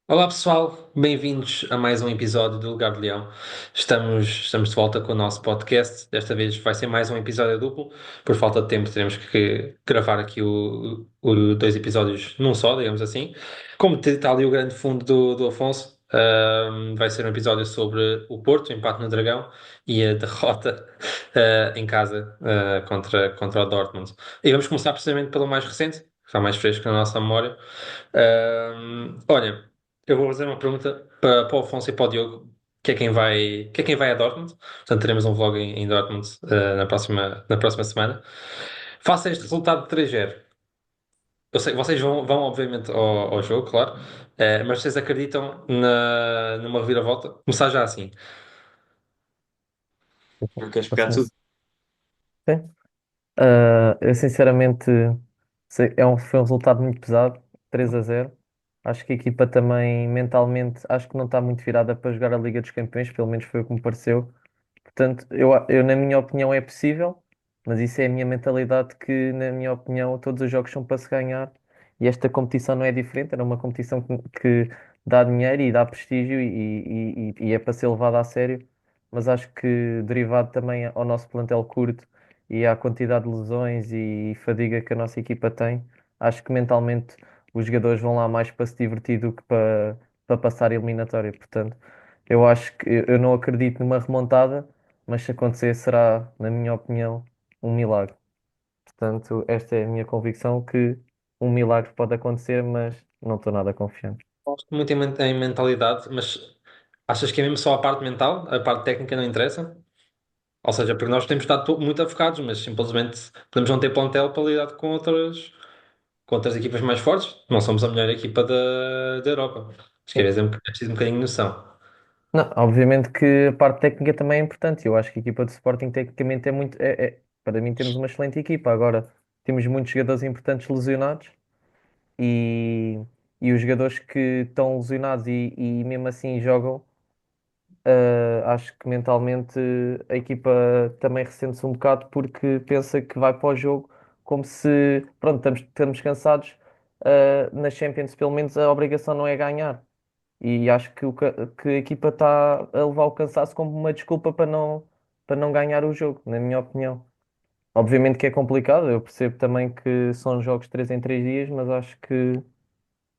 Olá pessoal, bem-vindos a mais um episódio do Lugar de Leão. Estamos de volta com o nosso podcast. Desta vez vai ser mais um episódio duplo. Por falta de tempo, teremos que gravar aqui o dois episódios num só, digamos assim. Como está ali o grande fundo do Afonso, vai ser um episódio sobre o Porto, o empate no Dragão e a derrota em casa contra o Dortmund. E vamos começar precisamente pelo mais recente, que está mais fresco na nossa memória. Olha. Eu vou fazer uma pergunta para o Afonso e para o Diogo, que é quem vai a Dortmund. Portanto, teremos um vlog em Dortmund na próxima semana. Faça este resultado de 3-0. Eu sei, vocês vão obviamente ao jogo, claro, mas vocês acreditam numa reviravolta? Começar já assim. Não queres pegar Assim, tudo? sim. Eu sinceramente foi um resultado muito pesado, 3-0. Acho que a equipa também mentalmente acho que não está muito virada para jogar a Liga dos Campeões, pelo menos foi o que me pareceu. Portanto, na minha opinião é possível, mas isso é a minha mentalidade que, na minha opinião, todos os jogos são para se ganhar e esta competição não é diferente, era uma competição que dá dinheiro e dá prestígio e é para ser levada a sério, mas acho que derivado também ao nosso plantel curto e à quantidade de lesões e fadiga que a nossa equipa tem, acho que mentalmente os jogadores vão lá mais para se divertir do que para passar a eliminatória. Portanto, eu acho que eu não acredito numa remontada, mas se acontecer será, na minha opinião, um milagre. Portanto, esta é a minha convicção que um milagre pode acontecer, mas não estou nada confiante. Gosto muito em mentalidade, mas achas que é mesmo só a parte mental? A parte técnica não interessa? Ou seja, porque nós temos estado muito afocados, mas simplesmente podemos não ter plantel para lidar com outras equipas mais fortes. Não somos a melhor equipa da Europa. Acho que às Sim. vezes é preciso um bocadinho de noção. Não, obviamente que a parte técnica também é importante. Eu acho que a equipa de Sporting tecnicamente para mim temos uma excelente equipa. Agora temos muitos jogadores importantes lesionados e, e os jogadores que estão lesionados e mesmo assim jogam. Acho que mentalmente a equipa também ressente-se um bocado porque pensa que vai para o jogo como se, pronto, estamos cansados. Na Champions, pelo menos, a obrigação não é ganhar. E acho que a equipa está a levar o cansaço como uma desculpa para não ganhar o jogo, na minha opinião. Obviamente que é complicado, eu percebo também que são jogos 3 em 3 dias, mas acho que,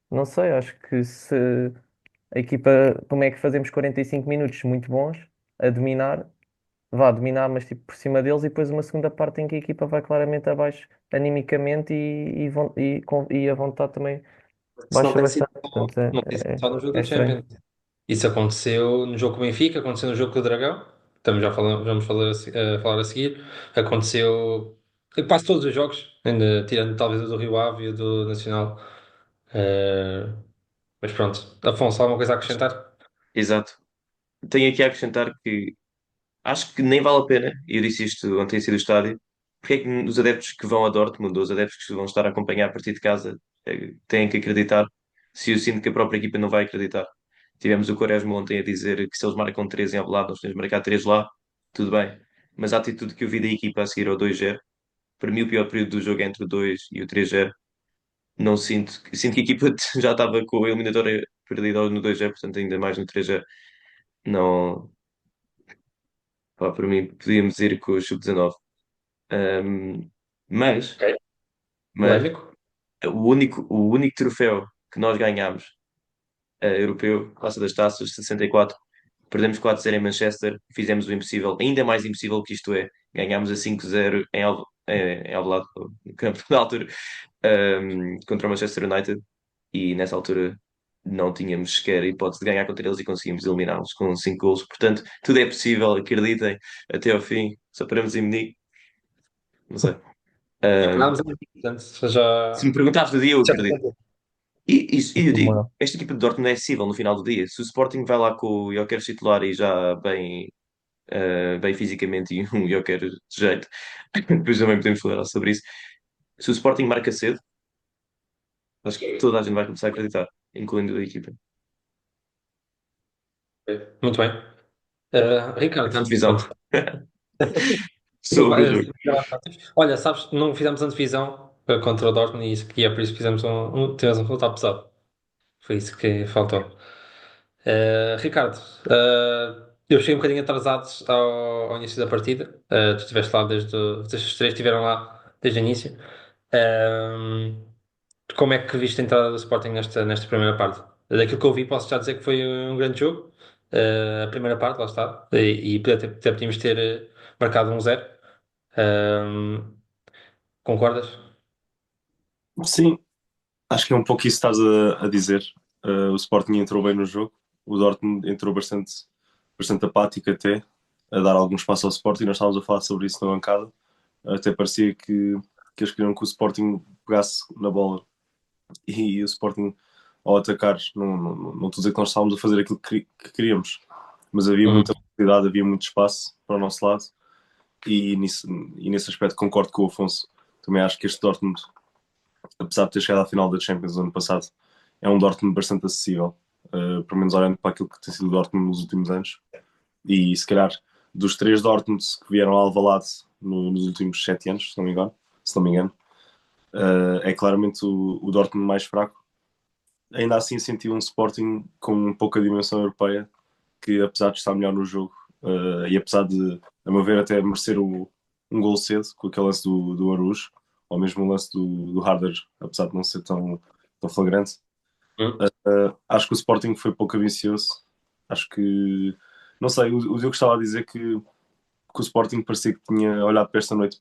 não sei, acho que se a equipa, como é que fazemos 45 minutos muito bons a dominar, vá dominar, mas tipo por cima deles, e depois uma segunda parte em que a equipa vai claramente abaixo animicamente e a vontade também Isso não baixa tem sido bastante. Portanto, é, não tem sido é, só no jogo é da estranho. Champions. Isso aconteceu no jogo com o Benfica, aconteceu no jogo com o Dragão. Estamos já falando, vamos falar a seguir. Aconteceu em quase todos os jogos, ainda tirando talvez o do Rio Ave e o do Nacional. Eh, mas pronto. Afonso, alguma coisa a acrescentar? Exato. Tenho aqui a acrescentar que acho que nem vale a pena, e eu disse isto ontem a sair do estádio, porque é que os adeptos que vão a Dortmund, ou os adeptos que vão estar a acompanhar a partir de casa, têm que acreditar, se eu sinto que a própria equipa não vai acreditar. Tivemos o Quaresma ontem a dizer que se eles marcam 3 em Alvalade, nós temos de marcar 3 lá, tudo bem. Mas a atitude que eu vi da equipa a seguir ao 2-0, para mim o pior período do jogo é entre o 2 e o 3-0. Não sinto que a equipa já estava com a eliminatória perdida no 2-0, portanto ainda mais no 3-0. Não, pá, para mim podíamos ir com o sub-19. Ahm, mas, Ok. mas Polémico? o único troféu que nós ganhámos, europeu, Taça das Taças, 64, perdemos 4-0 em Manchester, fizemos o impossível, ainda mais impossível que isto é, ganhámos a 5-0 em Alvalade, no campo na altura, contra o Manchester United, e nessa altura não tínhamos sequer hipótese de ganhar contra eles e conseguimos eliminá-los com 5 golos. Portanto, tudo é possível, acreditem, até ao fim, só paramos em Munique, não sei. E Ah, pegámos a mim, portanto, Se me já. perguntares do dia, eu Já acredito. foi. E eu digo, Uma- esta equipa de Dortmund é acessível no final do dia. Se o Sporting vai lá com o Joker titular e já bem fisicamente e um Joker de jeito, depois também podemos falar sobre isso. Se o Sporting marca cedo, acho que toda a gente vai começar a acreditar, incluindo a equipa. Muito bem. Ricardo, Antevisão pronto. sobre o jogo. Olha, sabes, não fizemos antevisão contra o Dortmund e é por isso que tivemos um resultado pesado. Foi isso que faltou. Ricardo, eu cheguei um bocadinho atrasado ao início da partida. Tu estiveste lá desde os três estiveram lá desde o início. Uh, Como é que viste a entrada do Sporting nesta primeira parte? Daquilo que eu vi, posso já dizer que foi um grande jogo. A primeira parte, lá está. E até podíamos ter marcado 1-0. Uh, Concordas? Sim, acho que é um pouco isso que estás a dizer. O Sporting entrou bem no jogo, o Dortmund entrou bastante apático até, a dar algum espaço ao Sporting. Nós estávamos a falar sobre isso na bancada. Até parecia que eles queriam que o Sporting pegasse na bola e o Sporting, ao atacar, não estou a dizer que nós estávamos a fazer aquilo que queríamos, mas havia Uhum. muita mobilidade, havia muito espaço para o nosso lado e nesse aspecto concordo com o Afonso. Também acho que este Dortmund, apesar de ter chegado à final da Champions ano passado, é um Dortmund bastante acessível, pelo menos olhando para aquilo que tem sido o Dortmund nos últimos anos. E se calhar dos três Dortmunds que vieram ao Alvalade nos últimos 7 anos, se não me engano, é claramente o Dortmund mais fraco. Ainda assim senti um Sporting com pouca dimensão europeia, que apesar de estar melhor no jogo, e apesar de, a meu ver, até merecer um gol cedo, com aquele lance do Arujo, ou mesmo o lance do Harder, apesar de não ser tão flagrante, Uhum. acho que o Sporting foi pouco ambicioso. Acho que, não sei, o Diogo estava a dizer que o Sporting parecia que tinha olhado para esta noite,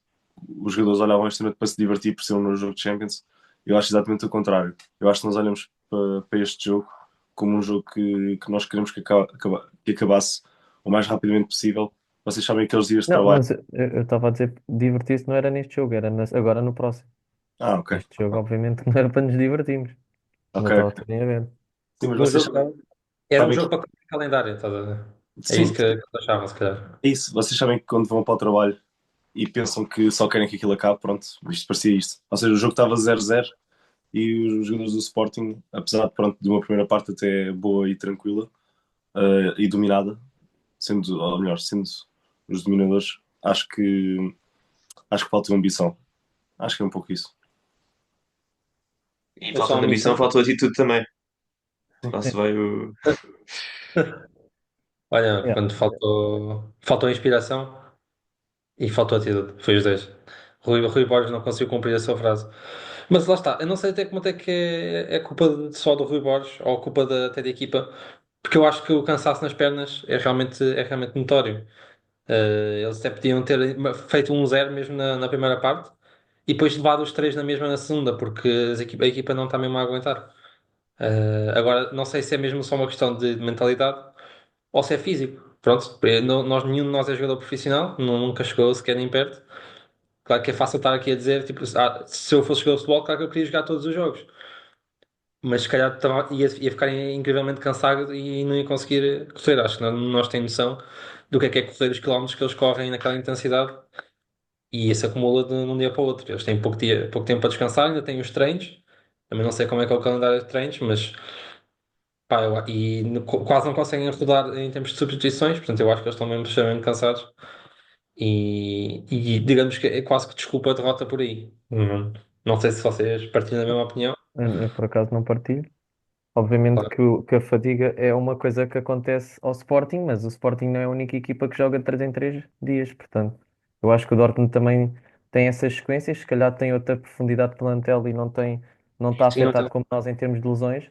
os jogadores olhavam esta noite para se divertir por ser um jogo de Champions. Eu acho exatamente o contrário. Eu acho que nós olhamos para este jogo como um jogo que nós queremos que acabasse o mais rapidamente possível. Vocês sabem aqueles dias de Não, trabalho. mas eu estava a dizer, divertir-se não era neste jogo, era agora no próximo. Ah, ok. Este jogo, obviamente, não era para nos divertirmos. Ok, Ainda estava ok. tudo em aberto. Sim, mas No vocês jogo, era um sabem que. jogo para cumprir calendário, estás a ver? É Sim, isso que eu achava, se calhar. é isso. Vocês sabem que quando vão para o trabalho e pensam que só querem que aquilo acabe, pronto, isto parecia isto. Ou seja, o jogo estava 0-0 e os jogadores do Sporting, apesar de, pronto, de uma primeira parte até boa e tranquila, e dominada, sendo, ou melhor, sendo os dominadores, acho que faltou ambição. Acho que é um pouco isso. E É só faltando ambição, ambição. faltou atitude também. Lá se vai o. Olha, Yeah. quando faltou inspiração e faltou atitude. Foi os dois. Rui Borges não conseguiu cumprir a sua frase. Mas lá está, eu não sei até como até que é culpa só do Rui Borges ou culpa até da equipa, porque eu acho que o cansaço nas pernas é realmente notório. Eles até podiam ter feito 1-0 mesmo na primeira parte e depois levado os três na mesma na segunda, porque a equipa não está mesmo a aguentar. Agora, não sei se é mesmo só uma questão de mentalidade ou se é físico. Pronto, nenhum de nós é jogador profissional, nunca chegou sequer nem perto. Claro que é fácil estar aqui a dizer, tipo, se eu fosse jogador de futebol, claro que eu queria jogar todos os jogos. Mas se calhar ia ficar incrivelmente cansado e não ia conseguir correr. Acho que nós temos noção do que é correr os quilómetros que eles correm naquela intensidade e isso acumula de um dia para o outro. Eles têm pouco tempo para descansar, ainda têm os treinos. Também não sei como é que é o calendário de treinos, mas pá, quase não conseguem rodar em termos de substituições, portanto eu acho que eles estão mesmo extremamente cansados e digamos que é quase que desculpa a derrota por aí. Não sei se vocês partilham da mesma opinião. Eu, por acaso não partilho. Obviamente Claro. que a fadiga é uma coisa que acontece ao Sporting, mas o Sporting não é a única equipa que joga de 3 em 3 dias, portanto, eu acho que o Dortmund também tem essas sequências, se calhar tem outra profundidade de plantel e não está Sim, não afetado tem. como nós em termos de lesões,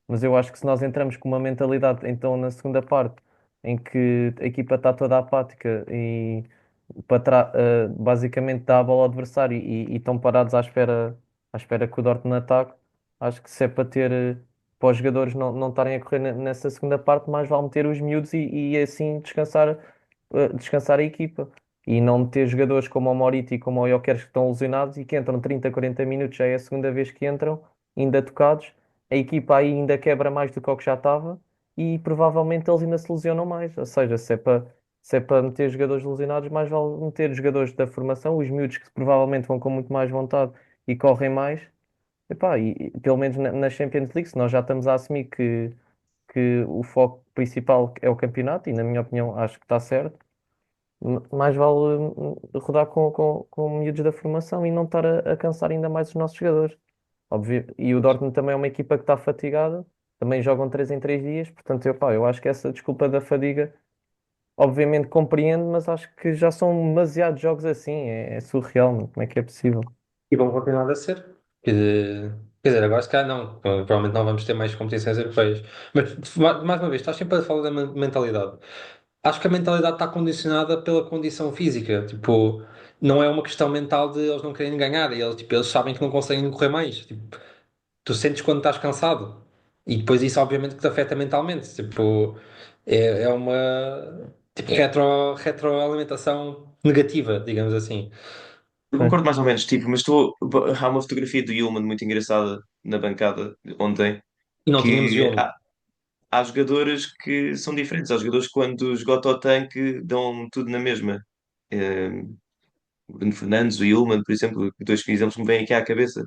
mas eu acho que se nós entramos com uma mentalidade, então na segunda parte, em que a equipa está toda apática e basicamente dá a bola ao adversário e estão parados à espera que o Dortmund ataque, acho que se é para os jogadores não estarem a correr nessa segunda parte, mais vale meter os miúdos e assim descansar a equipa. E não meter jogadores como o Moriti e como o Gyökeres que estão lesionados e que entram 30, 40 minutos, já é a segunda vez que entram, ainda tocados. A equipa aí ainda quebra mais do que o que já estava e provavelmente eles ainda se lesionam mais. Ou seja, se é para meter jogadores lesionados, mais vale meter os jogadores da formação, os miúdos que provavelmente vão com muito mais vontade e correm mais. Epá, e pelo menos na Champions League, se nós já estamos a assumir que o foco principal é o campeonato, e na minha opinião acho que está certo, mais vale rodar com miúdos da formação e não estar a cansar ainda mais os nossos jogadores. Óbvio. E o Dortmund também é uma equipa que está fatigada, também jogam 3 em 3 dias, portanto, eu acho que essa desculpa da fadiga, obviamente compreendo, mas acho que já são demasiados jogos assim, é surreal, mano. Como é que é possível? E vão continuar a ser. Quer dizer, agora se calhar não. Provavelmente não vamos ter mais competições europeias. Mas, mais uma vez, estás sempre a falar da mentalidade. Acho que a mentalidade está condicionada pela condição física. Tipo, não é uma questão mental de eles não quererem ganhar. Eles sabem que não conseguem correr mais. Tipo, tu sentes quando estás cansado. E depois isso, obviamente, que te afeta mentalmente. Tipo, é uma tipo, retroalimentação negativa, digamos assim. Eu Sim. concordo mais ou menos, tipo, há uma fotografia do Yulman muito engraçada na bancada ontem, E não tínhamos que Yulman. há jogadores que são diferentes. Há jogadores que quando esgota o tanque dão tudo na mesma. Eh, o Bruno Fernandes, o Yulman, por exemplo, dois exemplos que me vêm aqui à cabeça.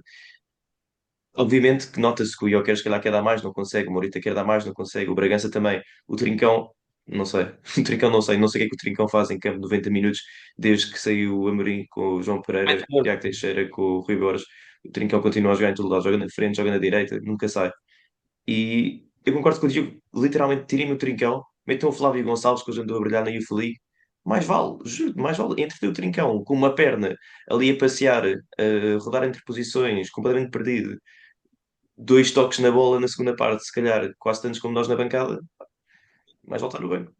Obviamente que nota-se que o Joker se calhar quer dar mais, não consegue. O Morita quer dar mais, não consegue. O Bragança também. O Trincão, não sei. O Trincão não sei o que é que o Trincão faz em campo 90 minutos, desde que saiu o Amorim com o João Pereira, Mete morto. Tiago Teixeira, com o Rui Borges. O Trincão continua a jogar em todo lado, joga na frente, joga na direita, nunca sai. E eu concordo contigo, literalmente tirem-me o Trincão, metam o Flávio Gonçalves, que hoje andou a brilhar na Youth League. Mais vale, juro, mais vale entre o Trincão com uma perna ali a passear, a rodar entre posições, completamente perdido, dois toques na bola na segunda parte, se calhar quase tantos como nós na bancada, mais voltar no banco.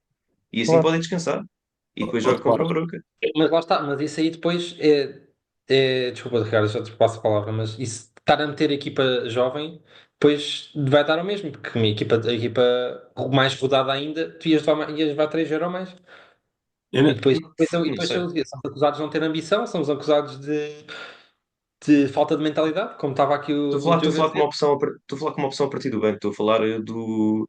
E assim Claro. podem descansar. E depois joga contra o Claro. Broca. Mas lá está, mas isso aí depois desculpa, Ricardo, já te passo a palavra, mas isso estar a meter a equipa jovem, depois vai dar o mesmo, porque a equipa mais rodada ainda, tu ias levar 3 € a mais. Eu E ne- Não depois sei. somos acusados de não ter ambição, somos acusados de falta de mentalidade, como estava aqui o Estou a Diogo a falar com dizer. uma opção, estou a falar com uma opção a partir do banco. Estou a falar do,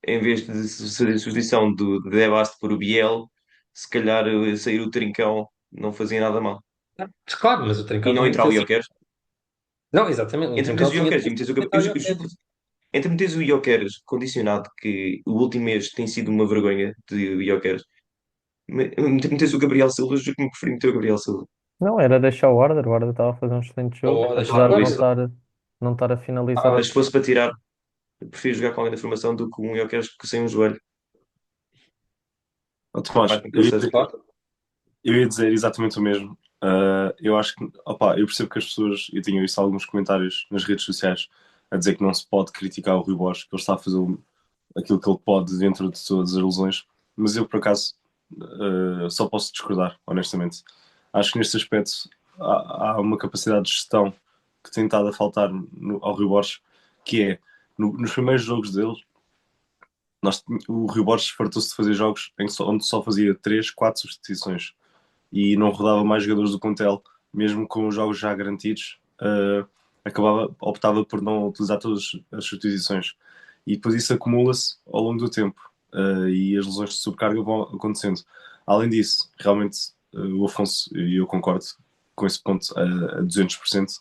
em vez de fazer a substituição do de Debaste por o Biel, se calhar sair o Trincão não fazia nada mal. Mas claro, mas o E Trincão não tinha que entrar o ter sido. Jokeres. Não, exatamente, o Entre Trincão meteres o tinha que Jokeres ter e meteres sido o comentário Gabriel. ao Pedro. Entre meteres o Jokeres condicionado, que o último mês tem sido uma vergonha de Jokeres. Entre meteres o Gabriel Silva, juro que me preferi meter o Gabriel Silva. Não, era deixar o Arder estava a fazer um excelente jogo, Ou deixar Ah, apesar de por não isso. estar, não estar a finalizar. Mas se fosse para tirar, eu prefiro jogar com alguém da formação do que um Jokeres que sem um joelho. Tomás, Faz com que ele seja. Claro. eu ia dizer exatamente o mesmo. Eu acho que, opá, eu percebo que as pessoas, eu tinha visto alguns comentários nas redes sociais a dizer que não se pode criticar o Rui Borges, que ele está a fazer aquilo que ele pode dentro de todas as lesões, mas eu, por acaso, só posso discordar, honestamente. Acho que neste aspecto há uma capacidade de gestão que tem estado a faltar ao Rui Borges, que é, nos primeiros jogos dele, o Rui Borges fartou-se de fazer jogos onde só fazia 3, 4 substituições e não rodava mais jogadores do plantel, mesmo com os jogos já garantidos, optava por não utilizar todas as substituições. E depois isso acumula-se ao longo do tempo, e as lesões de sobrecarga vão acontecendo. Além disso, realmente, o Afonso, e eu concordo com esse ponto a 200%,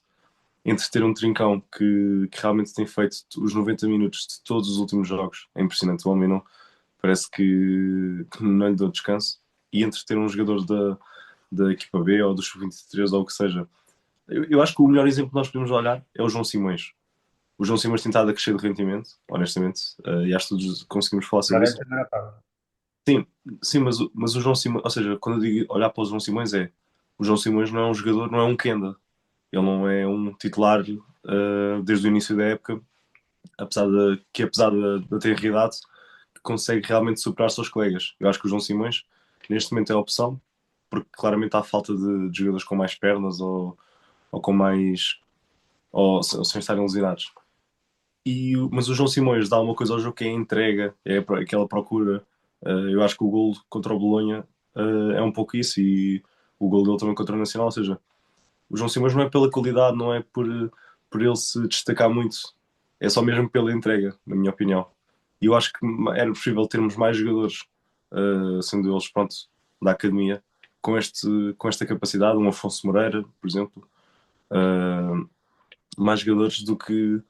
entre ter um Trincão que realmente tem feito os 90 minutos de todos os últimos jogos, é impressionante, o homem não, parece que não lhe deu descanso, e entre ter um jogador da equipa B ou do Sub-23 ou o que seja. Eu acho que o melhor exemplo que nós podemos olhar é o João Simões. O João Simões tem estado a crescer de rendimento, honestamente, e acho que todos conseguimos falar sobre Agora é a isso. primeira parte. Sim, sim, mas o João Simões, ou seja, quando eu digo olhar para o João Simões o João Simões não é um jogador, não é um Kenda. Ele não é um titular desde o início da época, apesar da ter idade, que consegue realmente superar seus colegas. Eu acho que o João Simões, neste momento, é a opção, porque claramente há falta de jogadores com mais pernas ou com mais. Ou sem estarem lesionados. Mas o João Simões dá uma coisa ao jogo que é a entrega, é aquela procura. Eu acho que o gol contra o Bolonha é um pouco isso, e o gol dele também contra o Nacional. Ou seja, o João Simões não é pela qualidade, não é por ele se destacar muito, é só mesmo pela entrega, na minha opinião. E eu acho que era possível termos mais jogadores, sendo eles, pronto, da academia, com esta capacidade, um Afonso Moreira, por exemplo, mais jogadores do que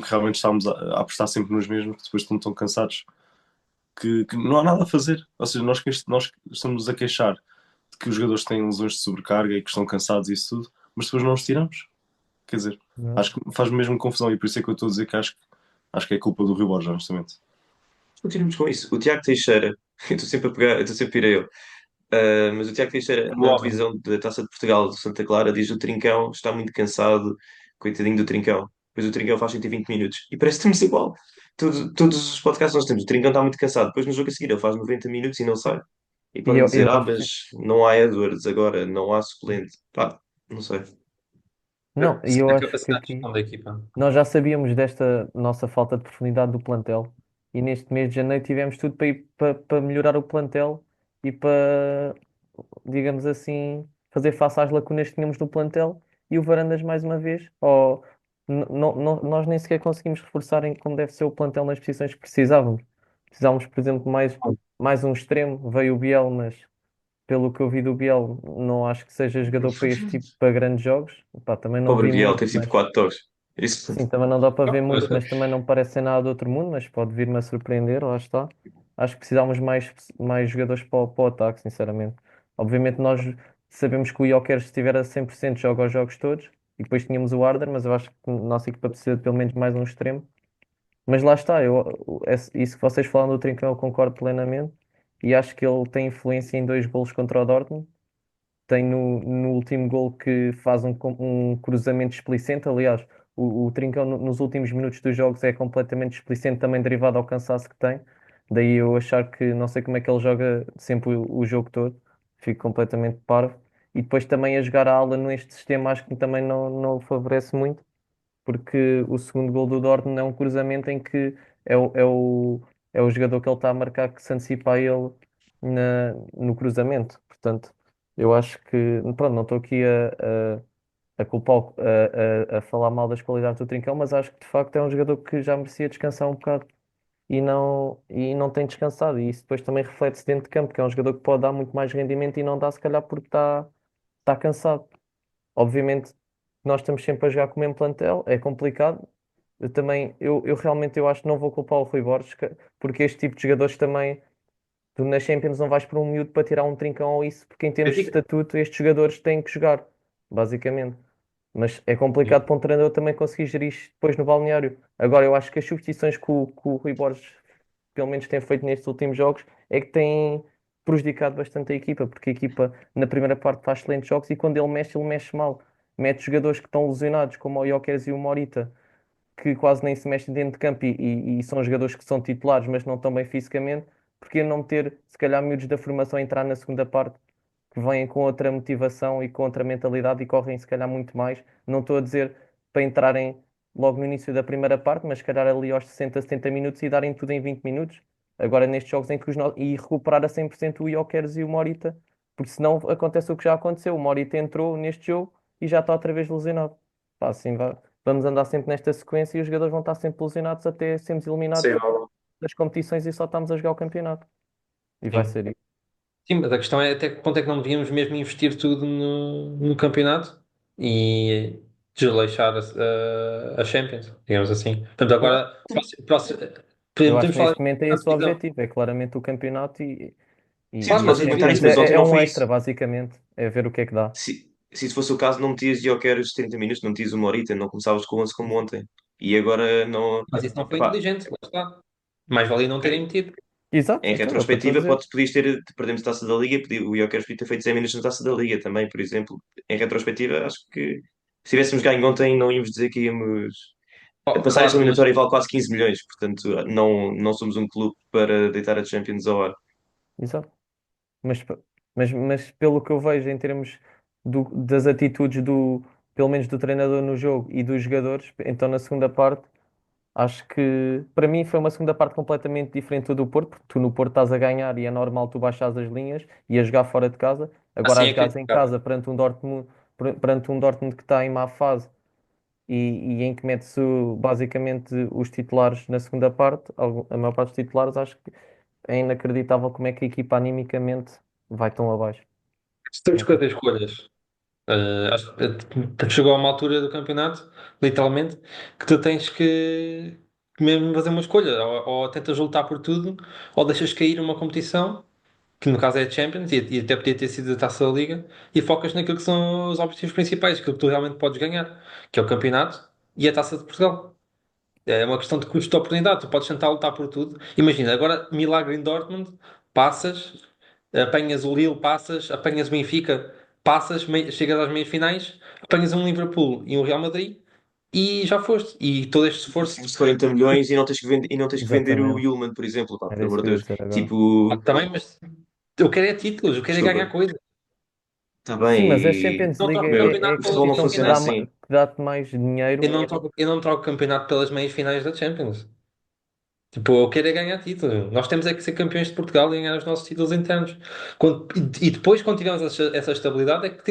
realmente estávamos a apostar sempre nos mesmos, que depois estão tão cansados que não há nada a fazer. Ou seja, nós estamos a queixar de que os jogadores têm lesões de sobrecarga e que estão cansados e isso tudo, mas depois não os tiramos. Quer dizer, Não. acho que faz mesmo confusão, e por isso é que eu estou a dizer que acho que Acho que é culpa do Rui Borges, honestamente. Continuamos com isso. O Tiago Teixeira, eu estou sempre a pegar, eu estou sempre a ir a eu. Mas o Tiago Teixeira, O na homem. divisão da Taça de Portugal do Santa Clara, diz o Trincão está muito cansado, coitadinho do Trincão. Depois o Trincão faz 120 minutos. E parece que estamos igual. Todos os podcasts nós temos. O Trincão está muito cansado. Depois no jogo a seguir ele faz 90 minutos e não sai. E E podem dizer, eu mas não há Edwards agora, não há suplente. Pá, não sei. não, e eu A acho que capacidade de aqui gestão da equipa. nós já sabíamos desta nossa falta de profundidade do plantel e neste mês de janeiro tivemos tudo para ir para melhorar o plantel e para, digamos assim, fazer face às lacunas que tínhamos no plantel e o Varandas mais uma vez, nós nem sequer conseguimos reforçar em como deve ser o plantel nas posições que precisávamos. Precisávamos, por exemplo, mais um extremo, veio o Biel, mas pelo que eu vi do Biel, não acho que seja jogador para este tipo, para grandes jogos. Pá, também não Pobre vi Biel, muito, teve tipo mas 4 toques. Isso. sim, também não dá para ver muito, mas também não parece ser nada do outro mundo, mas pode vir-me a surpreender, lá está. Acho que precisávamos mais jogadores para o ataque, sinceramente. Obviamente nós sabemos que o Gyökeres, se estiver a 100% joga os jogos todos, e depois tínhamos o Arder, mas eu acho que a nossa equipa precisa de pelo menos mais um extremo. Mas lá está, isso que vocês falam do Trincão eu concordo plenamente, e acho que ele tem influência em dois golos contra o Dortmund, tem no último gol que faz um cruzamento displicente. Aliás, o Trincão nos últimos minutos dos jogos é completamente displicente, também derivado ao cansaço que tem. Daí eu achar que não sei como é que ele joga sempre o jogo todo, fico completamente parvo. E depois também a jogar a ala neste sistema acho que também não o favorece muito porque o segundo gol do Dortmund é um cruzamento em que é o jogador que ele está a marcar que se antecipa a ele no cruzamento. Portanto, eu acho que, pronto, não estou aqui a culpar, a falar mal das qualidades do Trincão, mas acho que de facto é um jogador que já merecia descansar um bocado e não tem descansado. E isso depois também reflete-se dentro de campo, que é um jogador que pode dar muito mais rendimento e não dá, se calhar, porque está cansado. Obviamente, nós estamos sempre a jogar com o mesmo plantel, é complicado. Eu realmente eu acho que não vou culpar o Rui Borges, porque este tipo de jogadores também, tu na Champions não vais para um miúdo para tirar um trincão ou isso, porque em termos de estatuto estes jogadores têm que jogar, basicamente. Mas é complicado para um treinador também conseguir gerir isto depois no balneário. Agora, eu acho que as substituições que o Rui Borges pelo menos tem feito nestes últimos jogos é que tem prejudicado bastante a equipa, porque a equipa na primeira parte faz excelentes jogos e quando ele mexe mal. Mete jogadores que estão lesionados, como o Gyökeres e o Morita, que quase nem se mexem dentro de campo e são jogadores que são titulares, mas não estão bem fisicamente, porque não meter, se calhar, miúdos da formação a entrar na segunda parte, que vêm com outra motivação e com outra mentalidade e correm, se calhar, muito mais. Não estou a dizer para entrarem logo no início da primeira parte, mas se calhar ali aos 60, 70 minutos e darem tudo em 20 minutos. Agora, nestes jogos em que e recuperar a 100% o Gyökeres e o Morita, porque senão acontece o que já aconteceu. O Morita entrou neste jogo e já está outra vez lesionado. Pá, assim vamos andar sempre nesta sequência e os jogadores vão estar sempre lesionados até sermos eliminados Sim, das competições e só estamos a jogar o campeonato. E vai sim. ser isso. Sim, mas a questão é até que ponto é que não devíamos mesmo investir tudo no campeonato e desleixar a Champions, digamos assim. Portanto, Claro. agora, Eu acho podemos que falar neste momento é da esse o divisão. objetivo, é claramente o campeonato Sim, Claro, e a mas mas a comentar Champions isso, mas ontem é não um foi extra, isso. basicamente. É ver o que é que dá. Se isso fosse o caso, não metias Gyökeres 30 minutos, não metias uma horita, não começavas com o 11 como ontem. E agora não. mas isso não foi Epá, inteligente, lá está. Mais valia não terem metido. Exato, em então é o que eu estou a retrospectiva, dizer. podias ter, perdemos a taça da Liga, o Gyökeres podia ter feito 100 minutos na taça da Liga também, por exemplo. Em retrospectiva, acho que se tivéssemos ganho ontem, não íamos dizer que íamos. A Oh, passar esta claro, mas eliminatória vale quase 15 milhões, portanto, não somos um clube para deitar a Champions ao ar. Exato. Mas, mas pelo que eu vejo em termos das atitudes pelo menos do treinador no jogo e dos jogadores, então na segunda parte. Acho que para mim foi uma segunda parte completamente diferente do Porto, porque tu no Porto estás a ganhar e é normal tu baixares as linhas e a jogar fora de casa. Agora a assim é jogares em criticável. casa perante um Dortmund que está em má fase e em que mete-se basicamente os titulares na segunda parte, a maior parte dos titulares, acho que é inacreditável como é que a equipa animicamente vai tão abaixo. Se temos É que fazer escolhas, acho que chegou a uma altura do campeonato, literalmente, que tu tens que mesmo fazer uma escolha. Ou tentas lutar por tudo, ou deixas cair uma competição, que no caso é a Champions, e até podia ter sido a Taça da Liga, e focas naquilo que são os objetivos principais, aquilo que tu realmente podes ganhar, que é o campeonato e a Taça de Portugal. É uma questão de custo de oportunidade. Tu podes tentar lutar por tudo. Imagina, agora milagre em Dortmund, passas, apanhas o Lille, passas, apanhas o Benfica, passas, chegas às meias finais, apanhas um Liverpool e um Real Madrid e já foste. E todo este esforço. 40 milhões e não tens que vender, o Exatamente. Yulman, por exemplo, pá, Era por isso amor que de eu ia Deus. dizer agora. Tipo, Também, mas eu quero é títulos, eu quero é ganhar desculpa, coisa. está Sim, bem, mas a Champions Não League troco o meu, é campeonato a pelas futebol não meias competição funciona finais. assim. que dá-te mais dinheiro. Eu não troco o campeonato pelas meias finais da Champions. Tipo, eu quero é ganhar título. Nós temos é que ser campeões de Portugal e ganhar os nossos títulos internos. E depois, quando tivermos essa estabilidade, é que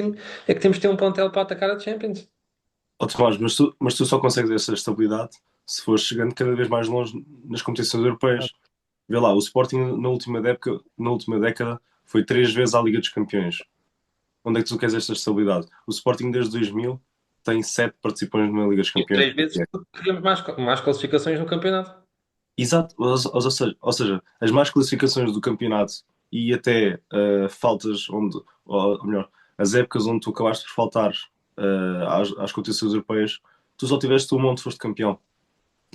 temos de ter um plantel para atacar a Champions. Ó, Tomás, mas tu só consegues essa estabilidade se fores chegando cada vez mais longe nas competições europeias. Vê lá, o Sporting na última década foi 3 vezes à Liga dos Campeões. Onde é que tu queres esta estabilidade? O Sporting desde 2000 tem 7 participações na Liga dos E Campeões. 3 vezes queríamos mais classificações no campeonato. Exato, ou seja, as más classificações do campeonato e até faltas ou melhor, as épocas onde tu acabaste por faltar às competições europeias, tu só tiveste uma onde foste campeão.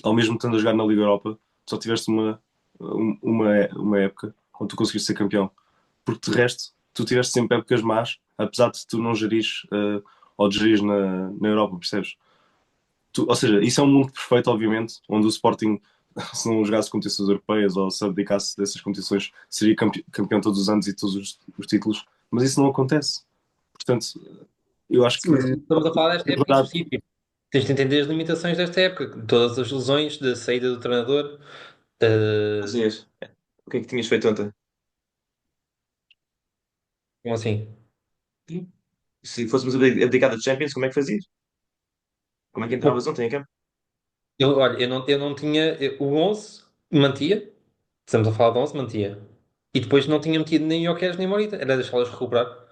Ao mesmo estando a jogar na Liga Europa, tu só tiveste uma época onde tu conseguiste ser campeão. Porque de resto, tu tiveste sempre épocas más, apesar de tu não gerires ou de gerires na Europa, percebes? Ou seja, isso é um mundo perfeito, obviamente, onde o Sporting, se não jogasse competições europeias ou se abdicasse dessas competições, seria campeão todos os anos e todos os títulos, mas isso não acontece. Portanto, eu acho Sim, que, mas estamos a falar desta na época em verdade, específico. Tens de entender as limitações desta época. Todas as lesões, da saída do treinador. eh, Fazias. O que é que tinhas feito ontem? Como assim? Se fôssemos abdicar da Champions, como é que fazias? Como é que entravas ontem em campo? Olha, eu não tinha. O 11 mantia. Estamos a falar de 11, mantia. E depois não tinha metido nem Jokeres nem Morita. Era deixá-los recuperar.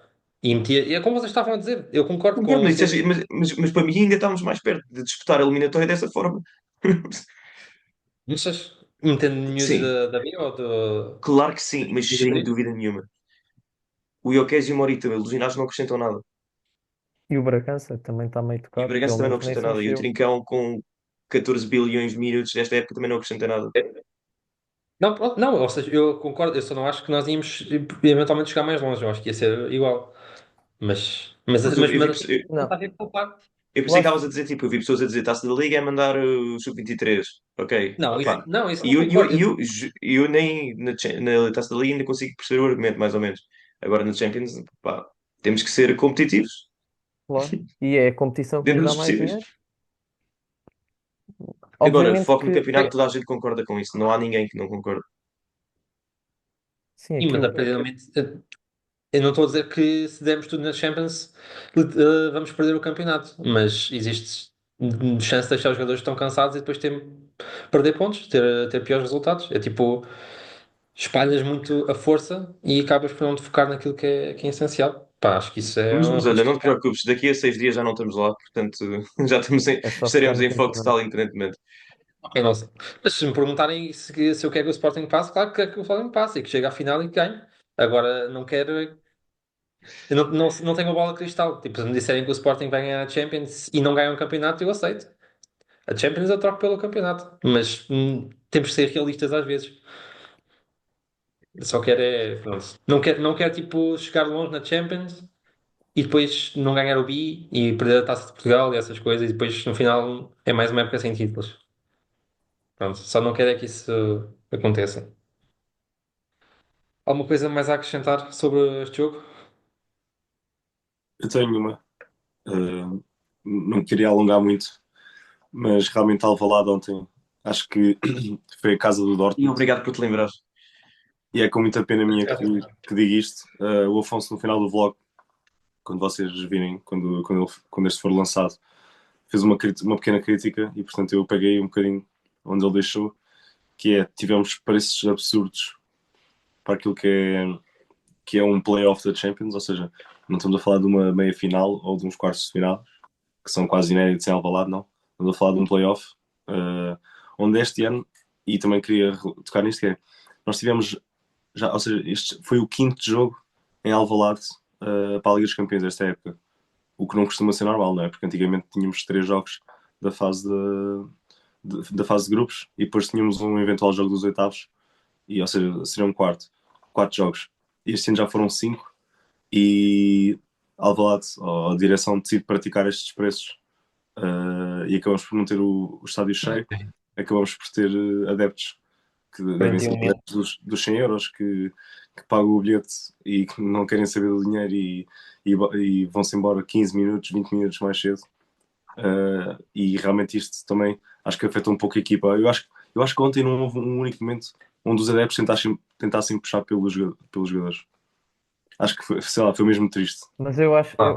E metia. E é como vocês estavam a dizer. Eu concordo Concordo, com o mas, seu. mas para mim ainda estávamos mais perto de disputar a eliminatória dessa forma. Achas? Metendo miúdos Sim, da B ou do. claro que sim, mas Liga sem 3? dúvida nenhuma. O Lloquez e o Morita, os ginásios não acrescentam nada. E o Bragança também está meio E o tocado, Bragança pelo também não menos nem acrescenta se nada. E o mexeu. Trincão com 14 bilhões de minutos desta época também não acrescenta nada. Não, pronto, não, ou seja, eu concordo, eu só não acho que nós íamos eventualmente chegar mais longe, eu acho que ia ser igual. Mas eu, Mas assim, não está Não, a ver com o par. eu eu pensei que acho. estavas a dizer, tipo, eu vi pessoas a dizer Taça da Liga é mandar o Sub-23. Ok, pá. Não, isso eu E não eu, eu, concordo. eu, eu nem na Taça da Liga ainda consigo perceber o argumento, mais ou menos. Agora na Champions, pá, temos que ser competitivos Claro. E é a competição que nos dentro dá dos mais possíveis. dinheiro. Agora, Obviamente foco no que campeonato, toda a gente concorda com isso. Não há ninguém que não concorde. sim, Sim, mas aquilo. a partir do momento, eu não estou a dizer que se dermos tudo na Champions, vamos perder o campeonato, mas existe chance de deixar os jogadores tão cansados e depois perder pontos, ter piores resultados. É tipo, espalhas muito a força e acabas por não te focar naquilo que é essencial. Pá, acho que isso é um Mas olha, risco. não te preocupes, daqui a 6 dias já não estamos lá, portanto já É só focar estaremos no em foco campeonato. total independentemente. Eu não sei. Mas se me perguntarem se eu quero que o Sporting passe, claro que quero que o Sporting passe e que chegue à final e que ganhe. Agora, não quero. Eu não tenho uma bola de cristal. Tipo, se me disserem que o Sporting vai ganhar a Champions e não ganha um campeonato, eu aceito. A Champions eu troco pelo campeonato. Mas temos que ser realistas às vezes. Eu só quero é. Pronto. Não quero tipo, chegar longe na Champions e depois não ganhar o bi e perder a Taça de Portugal e essas coisas e depois no final é mais uma época sem títulos. Pronto. Só não quero é que isso aconteça. Alguma coisa mais a acrescentar sobre este jogo? eu tenho uma. Não queria alongar muito, mas realmente Alvalade ontem, acho que foi a casa do E Dortmund. obrigado por te lembrar. E é com muita pena minha que digo isto. O Afonso, no final do vlog, quando vocês virem, quando este for lançado, fez uma pequena crítica e, portanto, eu peguei um bocadinho onde ele deixou, que é, tivemos preços absurdos para aquilo que é um playoff da Champions, ou seja, não estamos a falar de uma meia-final ou de uns quartos de final, que são quase inéditos em Alvalade, não. Estamos a falar de um playoff, onde este ano, e também queria tocar nisto, que é, nós tivemos já, ou seja, este foi o quinto jogo em Alvalade para a Liga dos Campeões desta época, o que não costuma ser normal, não é? Porque antigamente tínhamos 3 jogos da fase da fase de grupos e depois tínhamos um eventual jogo dos oitavos, ou seja, seria um quatro jogos. E este ano já foram 5 e Alvalade, ou a direção, decide praticar estes preços e acabamos por não ter o estádio cheio, acabamos por ter adeptos que devem ser 41 mil. adeptos dos 100 euros que pagam o bilhete e que não querem saber do dinheiro e vão-se embora 15 minutos, 20 minutos mais cedo. E realmente isto também acho que afeta um pouco a equipa. Eu acho que ontem não houve um único momento onde os adeptos tentassem puxar pelos jogadores. Acho que foi, sei lá, foi mesmo triste. Mas eu acho, Ah,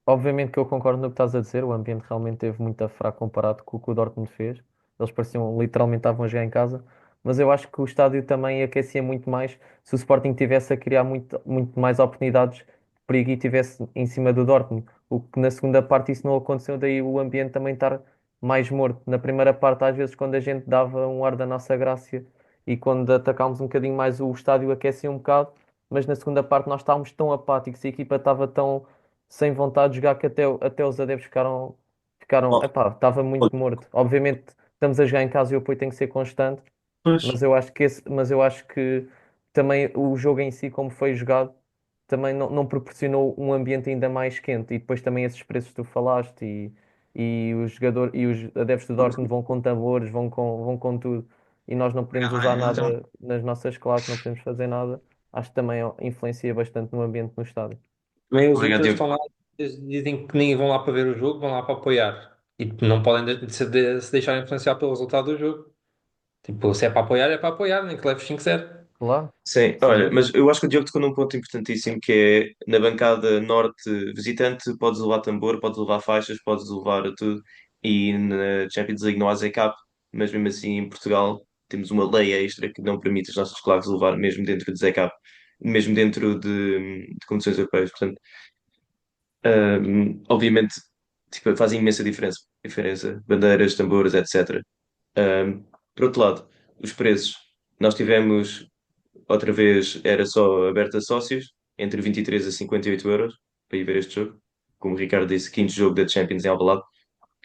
obviamente que eu concordo no que estás a dizer, o ambiente realmente teve muito a fraco comparado com o que o Dortmund fez. Eles pareciam literalmente estavam a jogar em casa, mas eu acho que o estádio também aquecia muito mais se o Sporting tivesse a criar muito mais oportunidades de perigo e tivesse em cima do Dortmund. O que na segunda parte isso não aconteceu, daí o ambiente também estar mais morto. Na primeira parte, às vezes, quando a gente dava um ar da nossa graça e quando atacámos um bocadinho mais o estádio aquecia um bocado, mas na segunda parte nós estávamos tão apáticos e a equipa estava tão sem vontade de jogar que até os adeptos Oh, epá, estava oh, muito morto. Obviamente estamos a jogar em casa e o apoio tem que ser constante, pois, mas eu acho que também o jogo em si, como foi jogado, também não proporcionou um ambiente ainda mais quente. E depois também esses preços que tu falaste e os adeptos do Dortmund vão com tambores, vão com tudo. E nós não podemos usar nada nas nossas claques, não podemos fazer nada. Acho que também influencia bastante no ambiente no estádio. também os Obrigado, ultras Diogo. estão lá, eles dizem que nem vão lá para ver o jogo, vão lá para apoiar. E não podem se deixar influenciar pelo resultado do jogo. Tipo, se é para apoiar, nem que leves 5-0. Claro, Sim, sem olha, dúvida. mas eu acho que o Diogo tocou num ponto importantíssimo que é na bancada norte visitante podes levar tambor, podes levar faixas, podes levar tudo e na Champions League não há Zcap, mas mesmo assim em Portugal temos uma lei extra que não permite os nossos claques levar mesmo dentro de Zcap, mesmo dentro de competições europeias, portanto, obviamente tipo, faz imensa diferença, bandeiras, tambores, etc. Um, por outro lado, os preços, nós tivemos outra vez era só aberto a sócios, entre 23 a 58 euros, para ir ver este jogo. Como o Ricardo disse, quinto jogo da Champions em Alvalade.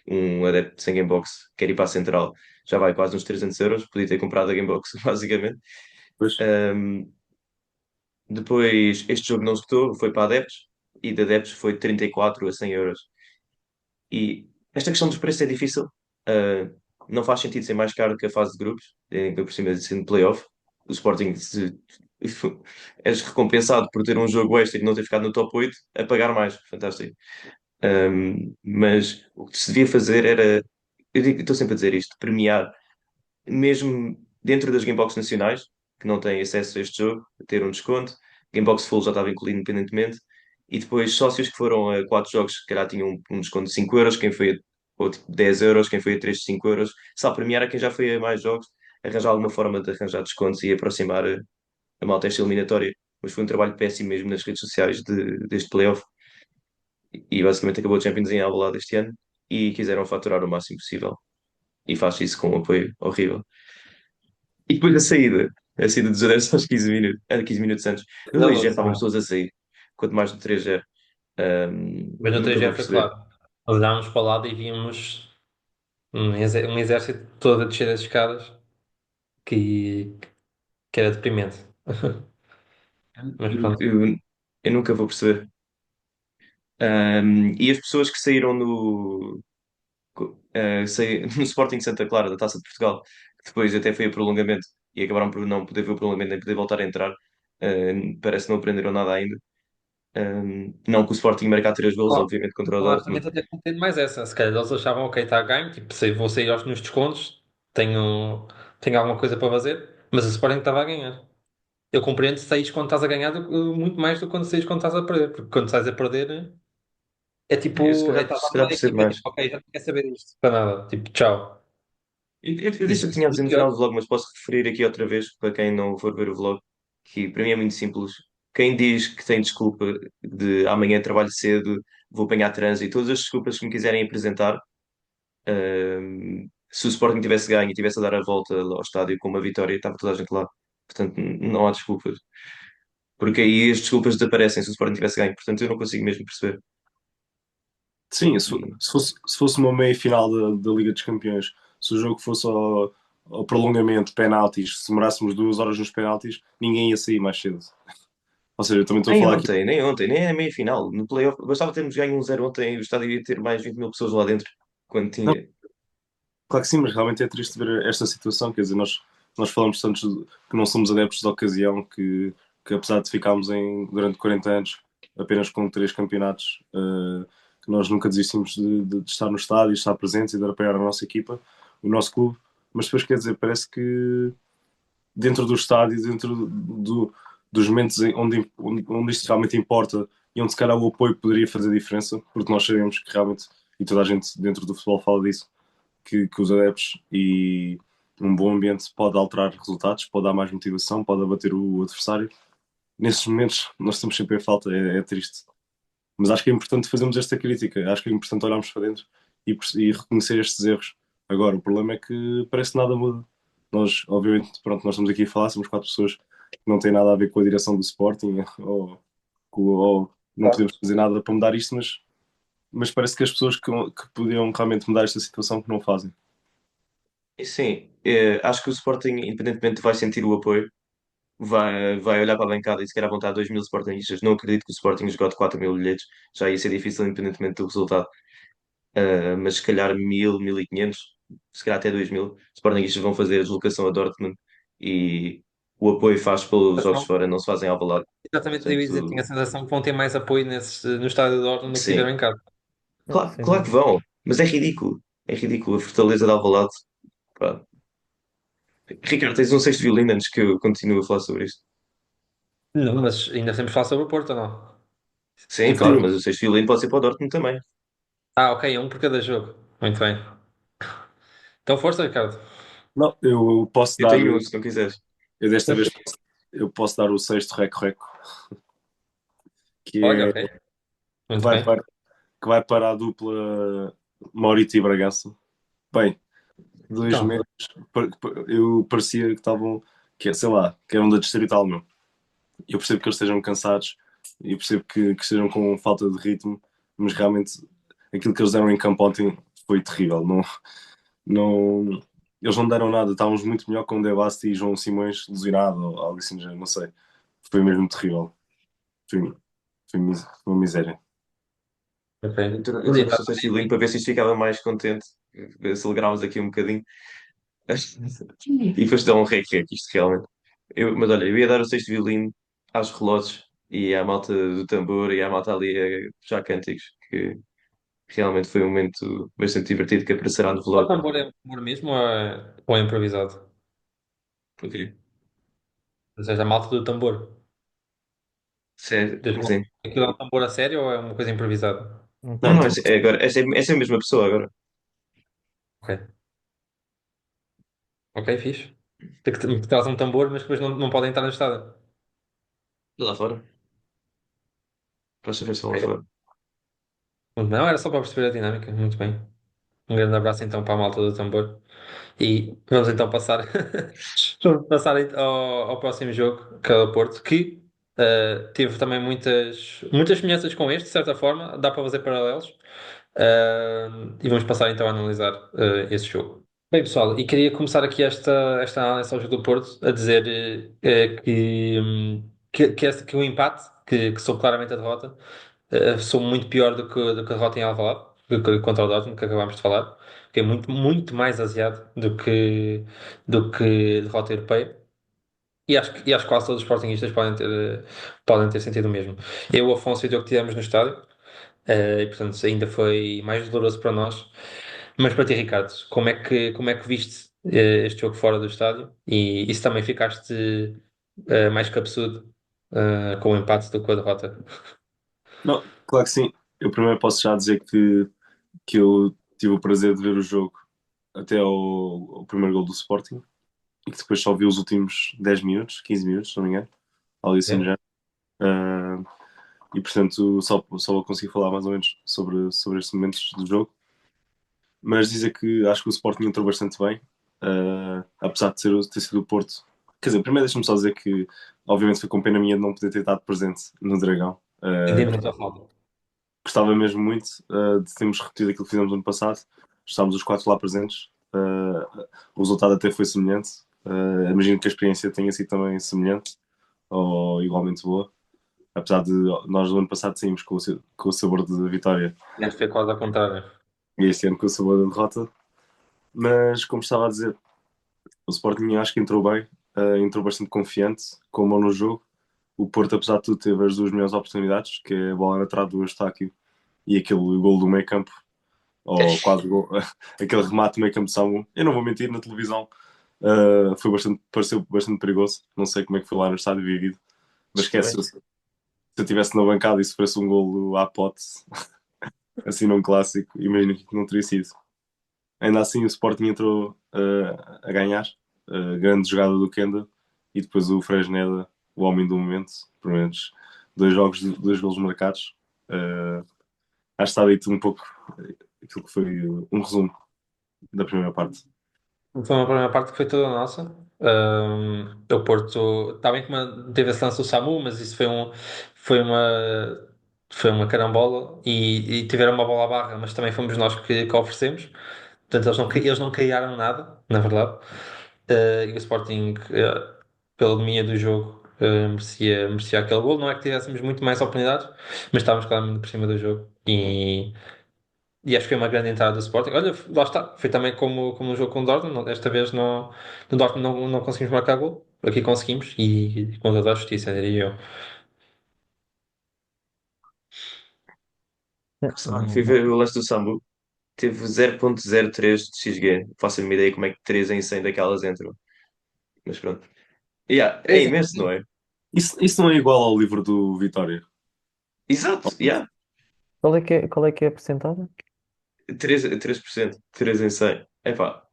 Um adepto sem Gamebox quer ir para a Central, já vai quase uns 300 euros. Podia ter comprado a Gamebox, basicamente. pois. Um, depois, este jogo não esgotou, foi para adeptos, e de adeptos foi de 34 a 100 euros. E esta questão dos preços é difícil. Uh, não faz sentido ser mais caro que a fase de grupos, ainda por cima de ser no playoff. O Sporting se és recompensado por ter um jogo extra e não ter ficado no top 8 a pagar mais. Fantástico. Mas o que se devia fazer era, estou sempre a dizer isto, premiar, mesmo dentro das Gamebox nacionais, que não têm acesso a este jogo, ter um desconto. Gamebox Full já estava incluído independentemente. E depois sócios que foram a 4 jogos, que calhar tinham um desconto de 5 euros, quem foi a, ou tipo 10 euros, quem foi a 3 de 5 euros. Só premiar a quem já foi a mais jogos, arranjar alguma forma de arranjar descontos e aproximar a malta esta eliminatória. Mas foi um trabalho péssimo mesmo nas redes sociais deste playoff. E basicamente acabou a Champions em Alvalade este ano e quiseram faturar o máximo possível. E faz isso com um apoio horrível. E depois a saída dos adeptos aos 15 minutos, 15 minutos antes. No 2-0 estavam pessoas a sair, quanto mais no 3-0. Mas no Nunca 3 vou já foi perceber. claro. Olhámos para o lado e víamos um exército todo a descer as escadas que, que era deprimente. Mas Eu, pronto. eu, eu nunca vou perceber. E as pessoas que saíram no Sporting Santa Clara, da Taça de Portugal, que depois até foi a prolongamento e acabaram por não poder ver o prolongamento nem poder voltar a entrar, parece que não aprenderam nada ainda. Não que o Sporting marcar 3 golos, Claro. obviamente, contra o Dortmund. Honestamente, até contendo mais essa. Se calhar eles achavam, ok, está a ganho, tipo, sei, vou sair nos descontos, tenho alguma coisa para fazer, mas o Sporting estava a ganhar. Eu compreendo se saís quando estás a ganhar muito mais do que quando saís quando estás a perder, porque quando estás a perder é Eu se tipo, calhar, estás a se calhar mudar a percebo equipa, é mais. tipo, ok, já não quer saber disto, para nada, tipo, tchau. Eu disse Isso, que tinha a dizer no pior. final do vlog, mas posso referir aqui outra vez, para quem não for ver o vlog, que para mim é muito simples. Quem diz que tem desculpa de amanhã trabalho cedo, vou apanhar trânsito, todas as desculpas que me quiserem apresentar, se o Sporting tivesse ganho e tivesse a dar a volta ao estádio com uma vitória, estava toda a gente lá. Portanto, não há desculpas. Porque aí as desculpas desaparecem se o Sporting tivesse ganho. Portanto, eu não consigo mesmo perceber. Sim, E- se fosse uma meia-final da Liga dos Campeões, se o jogo fosse ao prolongamento, penaltis, se demorássemos 2 horas nos penaltis, ninguém ia sair mais cedo. Ou seja, eu também estou a falar aqui. Nem ontem, nem a meia-final. No playoff, bastava termos ganho 1-0 ontem, o estádio ia ter mais 20 mil pessoas lá dentro, quando Não, tinha. claro que sim, mas realmente é triste ver esta situação. Quer dizer, nós falamos tanto que não somos adeptos de ocasião, que apesar de ficarmos durante 40 anos apenas com 3 campeonatos, que nós nunca desistimos de estar no estádio, de estar presentes e de apoiar a nossa equipa, o nosso clube. Mas depois, quer dizer, parece que dentro do estádio, dentro dos momentos onde isto realmente importa e onde se calhar o apoio poderia fazer diferença, porque nós sabemos que realmente, e toda a gente dentro do futebol fala disso, que os adeptos e um bom ambiente pode alterar resultados, pode dar mais motivação, pode abater o adversário. Nesses momentos nós estamos sempre em falta, é triste. Mas acho que é importante fazermos esta crítica, acho que é importante olharmos para dentro e reconhecer estes erros. Agora, o problema é que parece que nada muda. Nós, obviamente, pronto, nós estamos aqui a falar, somos 4 pessoas que não têm nada a ver com a direção do Sporting ou não Claro. podemos fazer nada para mudar isto, mas parece que as pessoas que podiam realmente mudar esta situação que não fazem. E sim, acho que o Sporting, independentemente, vai sentir o apoio, vai olhar para a bancada e se calhar vão estar 2 mil Sportingistas. Não acredito que o Sporting esgote 4 mil bilhetes, já ia ser difícil, independentemente do resultado. Mas se calhar 1000, 1500, se calhar até 2000 Sportingistas vão fazer a deslocação a Dortmund e o apoio faz pelos jogos Então, fora, não se fazem ao lado. exatamente, eu ia dizer, tinha a Portanto, sensação que vão ter mais apoio no estádio de Dortmund do que tiveram sim, em casa. claro, Sem claro que dúvida. vão, mas é ridículo. É ridículo a fortaleza de Alvalade. Pá. Ricardo, tens um sexto violino antes que eu continue a falar sobre isto. Não, mas ainda temos que falar sobre o Porto, ou não? Sim, claro, Sim, mas o sexto violino pode ser para o Dortmund também. Ah, ok, é um por cada jogo. Muito bem. Então, força, Ricardo. não, eu posso Eu dar, tenho um, se não quiseres. eu desta vez eu posso dar o sexto reco-reco, que Olha, é ok. que Muito vai bem. para, que vai para a dupla Maurito e Bragança. Bem, 2 meses, Então, eu parecia que estavam, sei lá, que eram da Distrital, meu. Eu percebo que eles estejam cansados e eu percebo que estejam com falta de ritmo, mas realmente aquilo que eles deram em campo ontem foi terrível. Não, eles não deram nada, estávamos muito melhor com o Devasti e João Simões lesionado ou algo assim, já não sei. Foi mesmo terrível. Foi, foi uma miséria. ok. Eu trouxe o sexto violino para ver se isto ficava mais contente, ver se alegrávamos aqui um bocadinho. E depois dá um rec-rec, isto realmente. Mas olha, eu ia dar o sexto violino aos relógios e à malta do tambor e à malta ali a puxar cânticos, que realmente foi um momento bastante divertido que aparecerá no O vlog. tambor é tambor mesmo ou é improvisado? Ok. Ou seja, a malta do tambor. Sério, Diz-me lá, sim. aquilo é um tambor a sério ou é uma coisa improvisada? Não, Uhum. não, agora, essa é a mesma pessoa agora. Ok. Ok, fixe. Tem que traz um tambor, mas depois não podem entrar no estádio. Lá fora. Vais saber se lá Ok. fora. Não, era só para perceber a dinâmica. Muito bem. Um grande abraço então para a malta do tambor. E vamos então passar, vamos passar ao próximo jogo, que é o Porto, que teve também muitas semelhanças com este, de certa forma, dá para fazer paralelos. E vamos passar então a analisar esse jogo. Bem, pessoal, e queria começar aqui esta análise ao jogo do Porto a dizer que o empate, que sou claramente a derrota, sou muito pior do que a derrota em Alvalade, contra o Dortmund, que acabámos de falar. Fiquei muito mais aziado do que derrota europeia. E acho que quase todos os sportinguistas podem ter sentido o mesmo. Eu, o Afonso e o Diogo tivemos no estádio, e portanto ainda foi mais doloroso para nós. Mas para ti, Ricardo, como é que viste este jogo fora do estádio? E se também ficaste mais cabeçudo com o empate do que com a derrota? Não, claro que sim. Eu primeiro posso já dizer que eu tive o prazer de ver o jogo até ao primeiro gol do Sporting e que depois só vi os últimos 10 minutos, 15 minutos, se não me engano, algo assim É? já. Ah, e portanto só vou conseguir falar mais ou menos sobre estes momentos do jogo. Mas dizer que acho que o Sporting entrou bastante bem, apesar de ter sido o Porto. Quer dizer, primeiro deixa-me só dizer que obviamente foi com pena minha de não poder ter estado presente no Dragão. Senti muito a falta. Gostava mesmo muito de termos repetido aquilo que fizemos no ano passado. Estávamos os 4 lá presentes. o resultado até foi semelhante. Imagino que a experiência tenha sido também semelhante ou igualmente boa. Apesar de nós no ano passado saímos com o sabor de vitória Deve ter quase ao contrário. e este ano com o sabor da derrota. Mas, como estava a dizer, o Sporting acho que entrou bem, entrou bastante confiante, com a mão no jogo. O Porto, apesar de tudo, teve as duas melhores oportunidades, que é a bola na trave do Eustáquio e aquele gol do meio campo, ou quase gol, aquele remate do meio campo de Samu. Eu não vou mentir, na televisão pareceu bastante perigoso. Não sei como é que foi lá no estádio vivido, mas esquece, se eu estivesse na bancada e se fosse um gol à pote, assim num clássico, imagino que não teria sido. Ainda assim, o Sporting entrou a ganhar. Grande jogada do Kenda e depois o Fresneda, o homem do momento. Pelo menos dois jogos, dois golos marcados. Uh, Acho que está dito um pouco aquilo que foi um resumo da primeira parte. Foi uma primeira parte que foi toda nossa. O Porto, está bem que teve esse lance do Samu, mas isso foi uma, foi uma carambola e tiveram uma bola à barra, mas também fomos nós que oferecemos. Portanto, eles não criaram nada, na verdade. E o Sporting, pela domínio do jogo, merecia aquele gol. Não é que tivéssemos muito mais oportunidades, mas estávamos claramente por cima do jogo. E acho que foi uma grande entrada do Sporting. Olha, lá está. Foi também como no jogo com o Dortmund. Desta vez no Dortmund não conseguimos marcar gol. Aqui conseguimos e com toda a justiça, diria eu. Fui ver o lance do Sambu. Teve 0.03 de XG. Não faço a mínima ideia como é que 3 em 100 daquelas entram. Mas pronto. Yeah, é imenso, não é? Isso não é igual ao livro do Vitória. Exato, yeah. Qual é que é a percentagem? 3%. 3 em 100. Epá.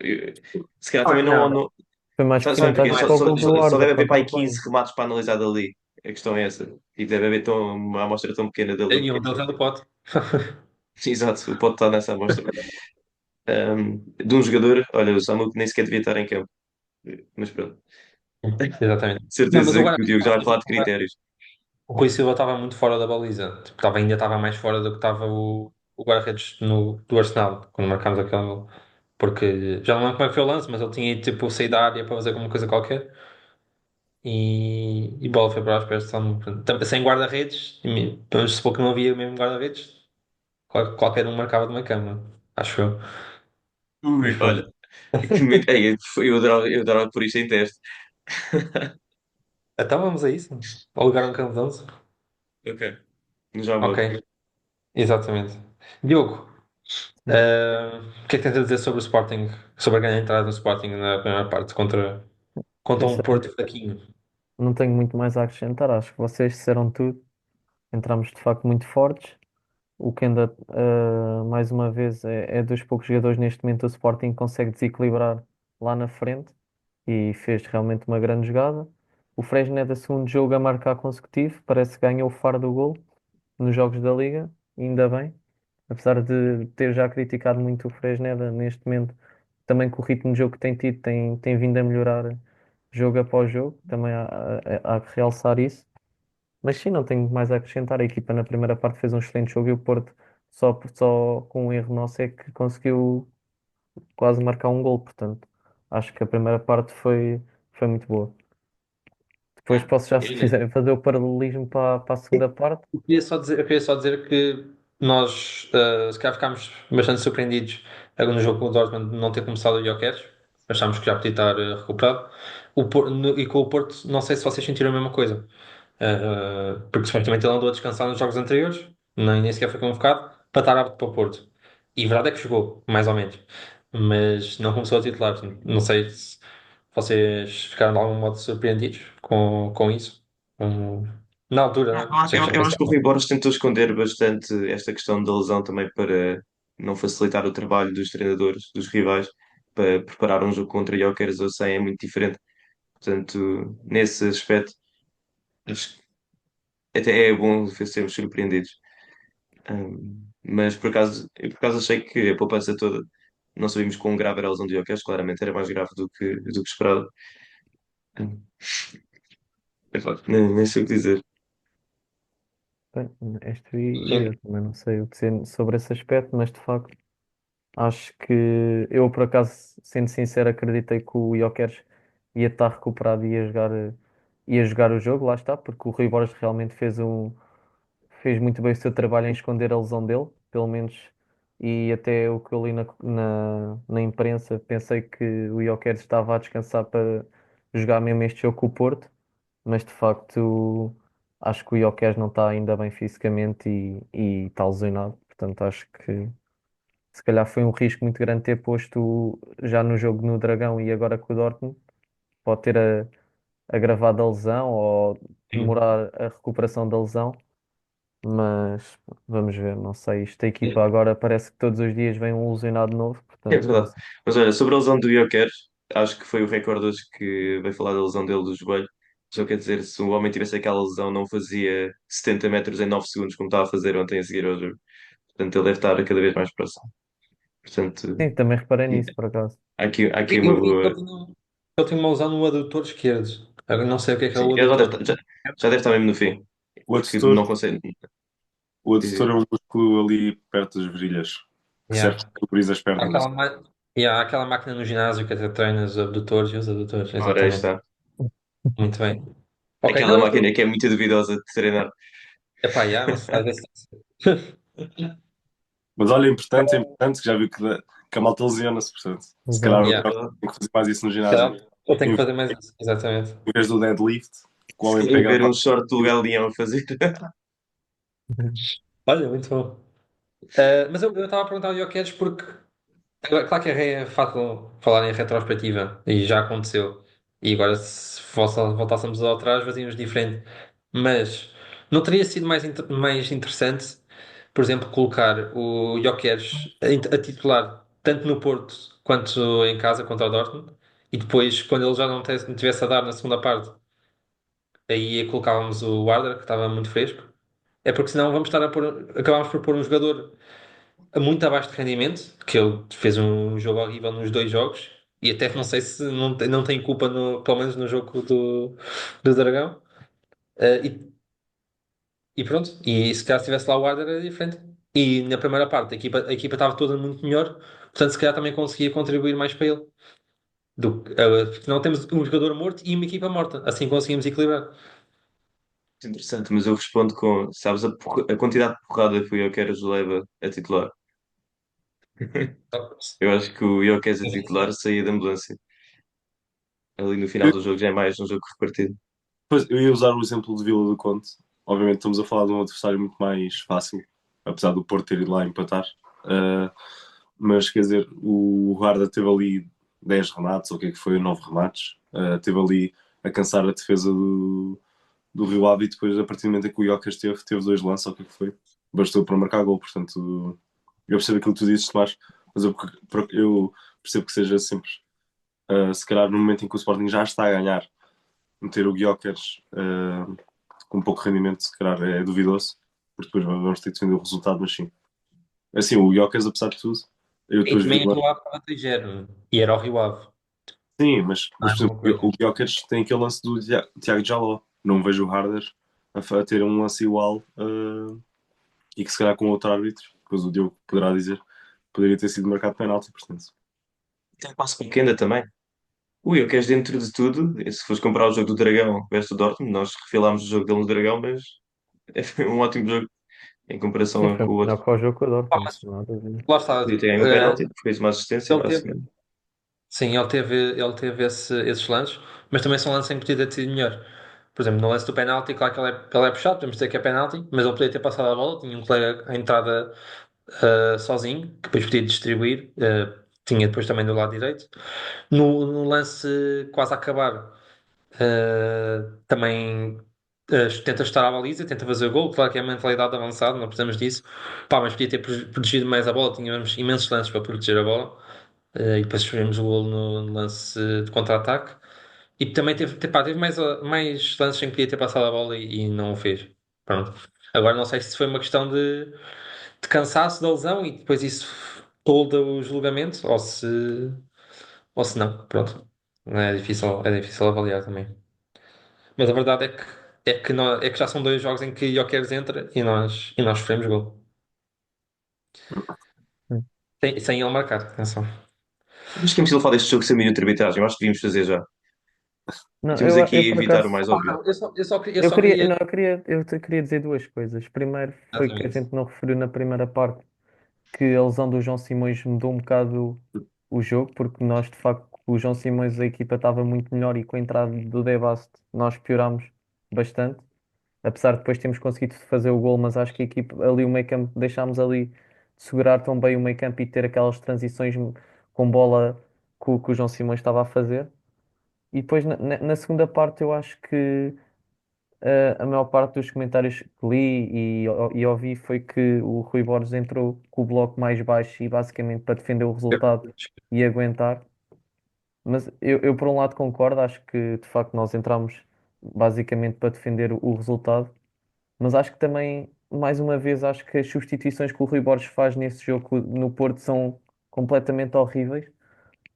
eh, Se calhar também Ah, não. não. Foi mais Sabem porquê? percentagem que o gol do Só Arda, deve haver está para aí tudo 15 bem. remates para analisar dali. A questão é essa. E deve haver uma amostra tão pequena dali. E um deles é do Pote. Exato, pode estar nessa amostra. De um jogador, olha, o Samu que nem sequer devia estar em campo. Mas pronto. Exatamente. Não, mas Certeza agora que o Diogo já vai falar de critérios. o Rui Silva estava muito fora da baliza. Tipo, ainda estava mais fora do que estava o guarda-redes do Arsenal, quando marcámos aquele gol. Porque já não lembro como é que foi o lance, mas ele tinha ido tipo, sair da área para fazer alguma coisa qualquer e bola foi para os pés de Salmo. Sem guarda-redes, se for que não havia mesmo guarda-redes, qualquer um marcava de uma cama, acho eu. Mas Olha, pronto. ei, eu adorava por isto em teste. Então vamos a isso. Alugar um campo de 11? Ok, já Ok, vou. exatamente. Diogo, o que é que tens a dizer sobre o Sporting, sobre a grande entrada do Sporting na primeira parte contra um Sinceramente, Porto fraquinho? não tenho muito mais a acrescentar. Acho que vocês disseram tudo. Entramos de facto muito fortes. O Kenda, mais uma vez, é dos poucos jogadores neste momento do Sporting que consegue desequilibrar lá na frente e fez realmente uma grande jogada. O Fresneda, é segundo jogo a marcar consecutivo, parece que ganhou o faro do gol nos jogos da Liga, ainda bem. Apesar de ter já criticado muito o Fresneda, neste momento, também com o ritmo de jogo que tem tido, tem vindo a melhorar jogo após jogo. Também há que realçar isso. Mas sim, não tenho mais a acrescentar. A equipa na primeira parte fez um excelente jogo e o Porto, só com um erro nosso, é que conseguiu quase marcar um gol. Portanto, acho que a primeira parte foi muito boa. Depois posso já, se quiserem, fazer o paralelismo para a segunda parte. Eu queria só dizer que nós, se calhar, ficámos bastante surpreendidos no jogo com o Dortmund de não ter começado o Gyökeres. Achámos que já podia estar recuperado. E com o Porto, não sei se vocês sentiram a mesma coisa. Porque supostamente ele andou a descansar nos jogos anteriores, nem sequer foi convocado, para estar apto para o Porto. E a verdade é que jogou, mais ou menos. Mas não começou a titular. Não sei se vocês ficaram de algum modo surpreendidos com isso. Um, na altura, né? Sei que já Eu acho que o passaram. Rui Borges tentou esconder bastante esta questão da lesão também para não facilitar o trabalho dos treinadores, dos rivais, para preparar um jogo contra Jokers ou sem é muito diferente. Portanto, nesse aspecto, acho que até é bom sermos surpreendidos. Mas por acaso achei que a poupança toda, não sabíamos quão grave era a lesão de Jokers, claramente era mais grave do que esperado. Hum, epá, nem sei o que dizer. Bem, eu também não sei o que dizer sobre esse aspecto, mas de facto. Acho que eu, por acaso, sendo sincero, acreditei que o Gyökeres ia estar recuperado e ia jogar o jogo, lá está, porque o Rui Borges realmente fez muito bem o seu trabalho em esconder a lesão dele, pelo menos, e até o que eu li na imprensa, pensei que o Gyökeres estava a descansar para jogar mesmo este jogo com o Porto, mas de facto acho que o Gyökeres não está ainda bem fisicamente e está lesionado, portanto acho que se calhar foi um risco muito grande ter posto já no jogo no Dragão e agora com o Dortmund, pode ter agravado a lesão ou Sim. demorar a recuperação da lesão, mas vamos ver, não sei. Esta equipa agora parece que todos os dias vem um lesionado novo, É portanto não verdade. sei. Mas olha, sobre a lesão do Gyökeres, acho que foi o recorde hoje que veio falar da lesão dele do joelho. Só quer dizer, se o homem tivesse aquela lesão, não fazia 70 metros em 9 segundos, como estava a fazer ontem a seguir ao jogo. Portanto, ele deve estar cada vez mais próximo. Portanto, Sim, também reparei nisso, por acaso. há aqui uma Eu vi que boa. ele tinha uma lesão no adutor esquerdo. Agora não sei o que é Sim, o ele já deve, adutor. já deve estar mesmo no fim, O porque adutor, não consegue o adutor é dizer. um músculo ali perto das virilhas, que serve Yeah. para cobrir as Há pernas. há aquela máquina no ginásio que até treina os abdutores e os adutores, Ora, aí exatamente. está. Muito bem. Ok, Aquela não, eu, máquina que é muito duvidosa de treinar. epá, yeah, mas às vezes. Mas olha, é importante, que já viu que a malta lesiona-se, portanto. Se calhar Exato. É Yeah. agora verdade. tem que fazer mais isso no Se ginásio. calhar eu tenho que Em fazer mais isso, exatamente. vez do deadlift, que o homem Querem pega a ver barra um short do Galeão a fazer? Olha, muito bom. Mas eu estava a perguntar ao Jokeres porque, claro que é fácil falar em retrospectiva e já aconteceu. E agora, se voltássemos lá atrás, fazíamos diferente. Mas não teria sido mais interessante, por exemplo, colocar o Jokeres a titular tanto no Porto quanto em casa contra o Dortmund e depois, quando ele já não tivesse a dar na segunda parte, aí colocávamos o Warder, que estava muito fresco. É porque senão vamos estar a pôr, acabámos por pôr um jogador muito abaixo de rendimento, que ele fez um jogo horrível nos dois jogos, e até não sei se não tem culpa, pelo menos no jogo do Dragão. E pronto, e se calhar se tivesse lá o Arda era diferente. E na primeira parte a equipa estava toda muito melhor, portanto se calhar também conseguia contribuir mais para ele. Porque não temos um jogador morto e uma equipa morta, assim conseguimos equilibrar. Interessante, mas eu respondo com, sabes, a quantidade de porrada que o Jokeres leva a titular. Eu acho que o Jokeres a titular saía da ambulância. Ali no final Eu, do jogo já é mais um jogo repartido. pois, eu ia usar o exemplo de Vila do Conde. Obviamente estamos a falar de um adversário muito mais fácil, apesar do Porto ter ido lá empatar. Uh, mas quer dizer, o Guarda teve ali 10 remates, ou o que é que foi, 9 remates. Teve ali a cansar a defesa do Rio Ave e depois, a partir do momento em que o Jokers teve dois lances, ou o que é que foi, bastou para marcar gol. Portanto, eu percebo aquilo que tu dizes, Tomás, mas eu percebo que seja sempre, se calhar no momento em que o Sporting já está a ganhar, meter o Gyökeres com pouco rendimento, se calhar é duvidoso, porque depois vamos ter que defender o resultado, mas sim. Assim, o Gyökeres, apesar de tudo, eu E depois vi também o Rio Ave estava 3-0, e era o Rio Ave. sim, mas Ah, por uma exemplo, coisa. o Gyökeres tem aquele lance do Tiago Jaló. Não vejo o Harder a ter um lance igual e que se calhar com outro árbitro, depois o Diogo poderá dizer, poderia ter sido marcado penalti, portanto. Tem passo pequena também. O Jokeres dentro de tudo, se fores comprar o jogo do Dragão versus o Dortmund, nós refilámos o jogo dele no Dragão, mas foi um ótimo jogo em Sim, comparação foi com o melhor outro. que o jogo com o Ah, Dortmund, mas nada a ver. lá está. Podia ter ganho um penalti, fez uma assistência Ele para a teve, segunda. sim, ele teve esses lances, mas também são lances em que podia ter sido melhor. Por exemplo, no lance do penalti, claro que ele é puxado, podemos dizer que é penalti, mas ele podia ter passado a bola, tinha um colega à entrada sozinho, que depois podia distribuir, tinha depois também do lado direito. No lance quase a acabar, também tenta estar à baliza, tenta fazer o gol, claro que é a mentalidade avançada, não precisamos disso. Pá, mas podia ter protegido mais a bola, tínhamos imensos lances para proteger a bola. E depois sofremos o golo no lance de contra-ataque. E também teve mais lances em que podia ter passado a bola e não o fez. Pronto. Agora não sei se foi uma questão de cansaço da lesão e depois isso tolda o julgamento ou se não. Pronto. É difícil avaliar também. Mas a verdade é que já são dois jogos em que Jokeres entra e nós sofremos gol. sem ele marcar, atenção. Acho que é impossível falar deste jogo sem minuto de arbitragem. Eu acho que devíamos fazer já. Não, Temos aqui eu a por evitar o acaso mais Opa, óbvio. não, eu eu só queria, queria. não, eu queria dizer duas coisas. Primeiro foi que a Exatamente. gente não referiu na primeira parte que a lesão do João Simões mudou um bocado o jogo, porque nós de facto o João Simões a equipa estava muito melhor e com a entrada do Debast nós piorámos bastante. Apesar de depois termos conseguido fazer o gol, mas acho que a equipa ali o meio campo deixámos ali de segurar tão bem o meio campo e ter aquelas transições com bola que o João Simões estava a fazer. E depois na segunda parte eu acho que a maior parte dos comentários que li e ouvi foi que o Rui Borges entrou com o bloco mais baixo e basicamente para defender o resultado e aguentar. Mas eu por um lado concordo, acho que de facto nós entramos basicamente para defender o resultado. Mas acho que também, mais uma vez, acho que as substituições que o Rui Borges faz nesse jogo no Porto são completamente horríveis.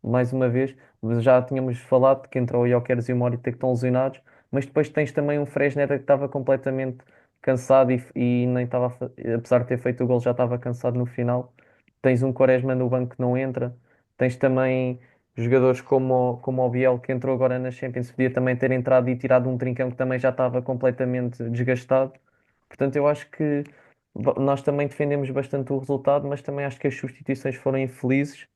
Mais uma vez, já tínhamos falado que entrou o Gyökeres e o Morita que estão lesionados, mas depois tens também um Fresneda que estava completamente cansado e nem estava, apesar de ter feito o gol, já estava cansado no final. Tens um Quaresma no banco que não entra. Tens também jogadores como o Biel que entrou agora na Champions, podia também ter entrado e tirado um Trincão que também já estava completamente desgastado. Portanto, eu acho que nós também defendemos bastante o resultado, mas também acho que as substituições foram infelizes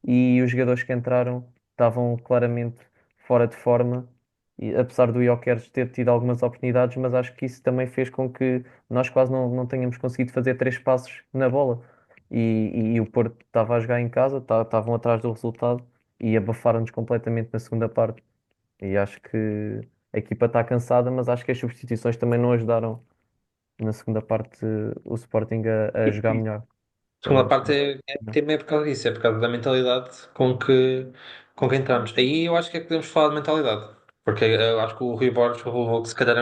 e os jogadores que entraram estavam claramente fora de forma, e, apesar do Gyökeres ter tido algumas oportunidades, mas acho que isso também fez com que nós quase não tenhamos conseguido fazer três passos na bola. E o Porto estava a jogar em casa, estavam atrás do resultado e abafaram-nos completamente na segunda parte. E acho que a equipa está cansada, mas acho que as substituições também não ajudaram na segunda parte o Sporting a jogar melhor. A segunda Também acho. parte também é por causa disso, é por causa da mentalidade com que entramos. Aí eu acho que é que podemos falar de mentalidade, porque eu acho que o Rui Borges revelou que se calhar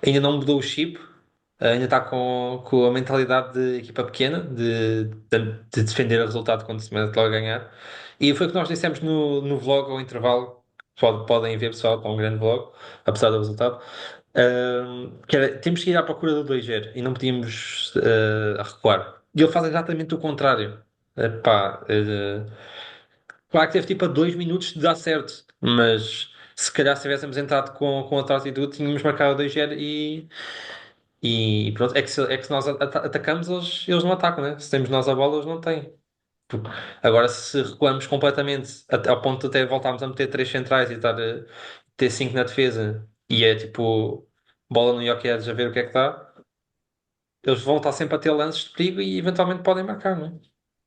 ainda não mudou o chip, ainda está com a mentalidade de equipa pequena, de defender o resultado quando se mete logo a ganhar. E foi o que nós dissemos no vlog ao intervalo, podem ver pessoal, para um grande vlog, apesar do resultado. Que era, temos que ir à procura do 2-0 e não podíamos recuar. E ele faz exatamente o contrário. Pá, claro que teve tipo a 2 minutos de dar certo, mas se calhar se tivéssemos entrado com outra atitude, tínhamos marcado o 2-0 e pronto. É que se nós atacamos, eles não atacam, né? Se temos nós a bola, eles não têm. Agora, se recuamos completamente ao ponto de até voltarmos a meter três centrais e estar a ter cinco na defesa e é tipo bola no Jokeres a ver o que é que dá, eles vão estar sempre a ter lances de perigo e eventualmente podem marcar, não é?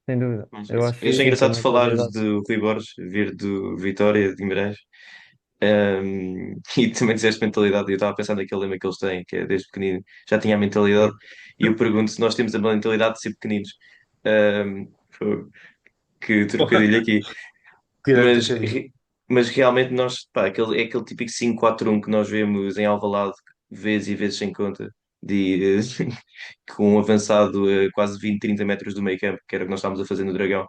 Sem dúvida. Eu acho Eu que achei sim, que a engraçado falares mentalidade. do Rui Borges vir do Vitória de Guimarães. E também disseste mentalidade, e eu estava a pensar naquele lema que eles têm, que é desde pequenino já tinha a mentalidade, e eu pergunto se nós temos a mentalidade de ser pequeninos. Fogo, que trocadilho aqui. Grande Mas, trocadilho. mas realmente nós, pá, é aquele típico 5-4-1 que nós vemos em Alvalade vezes e vezes sem conta, de, com um avançado a quase 20, 30 metros do meio campo, que era o que nós estávamos a fazer no Dragão.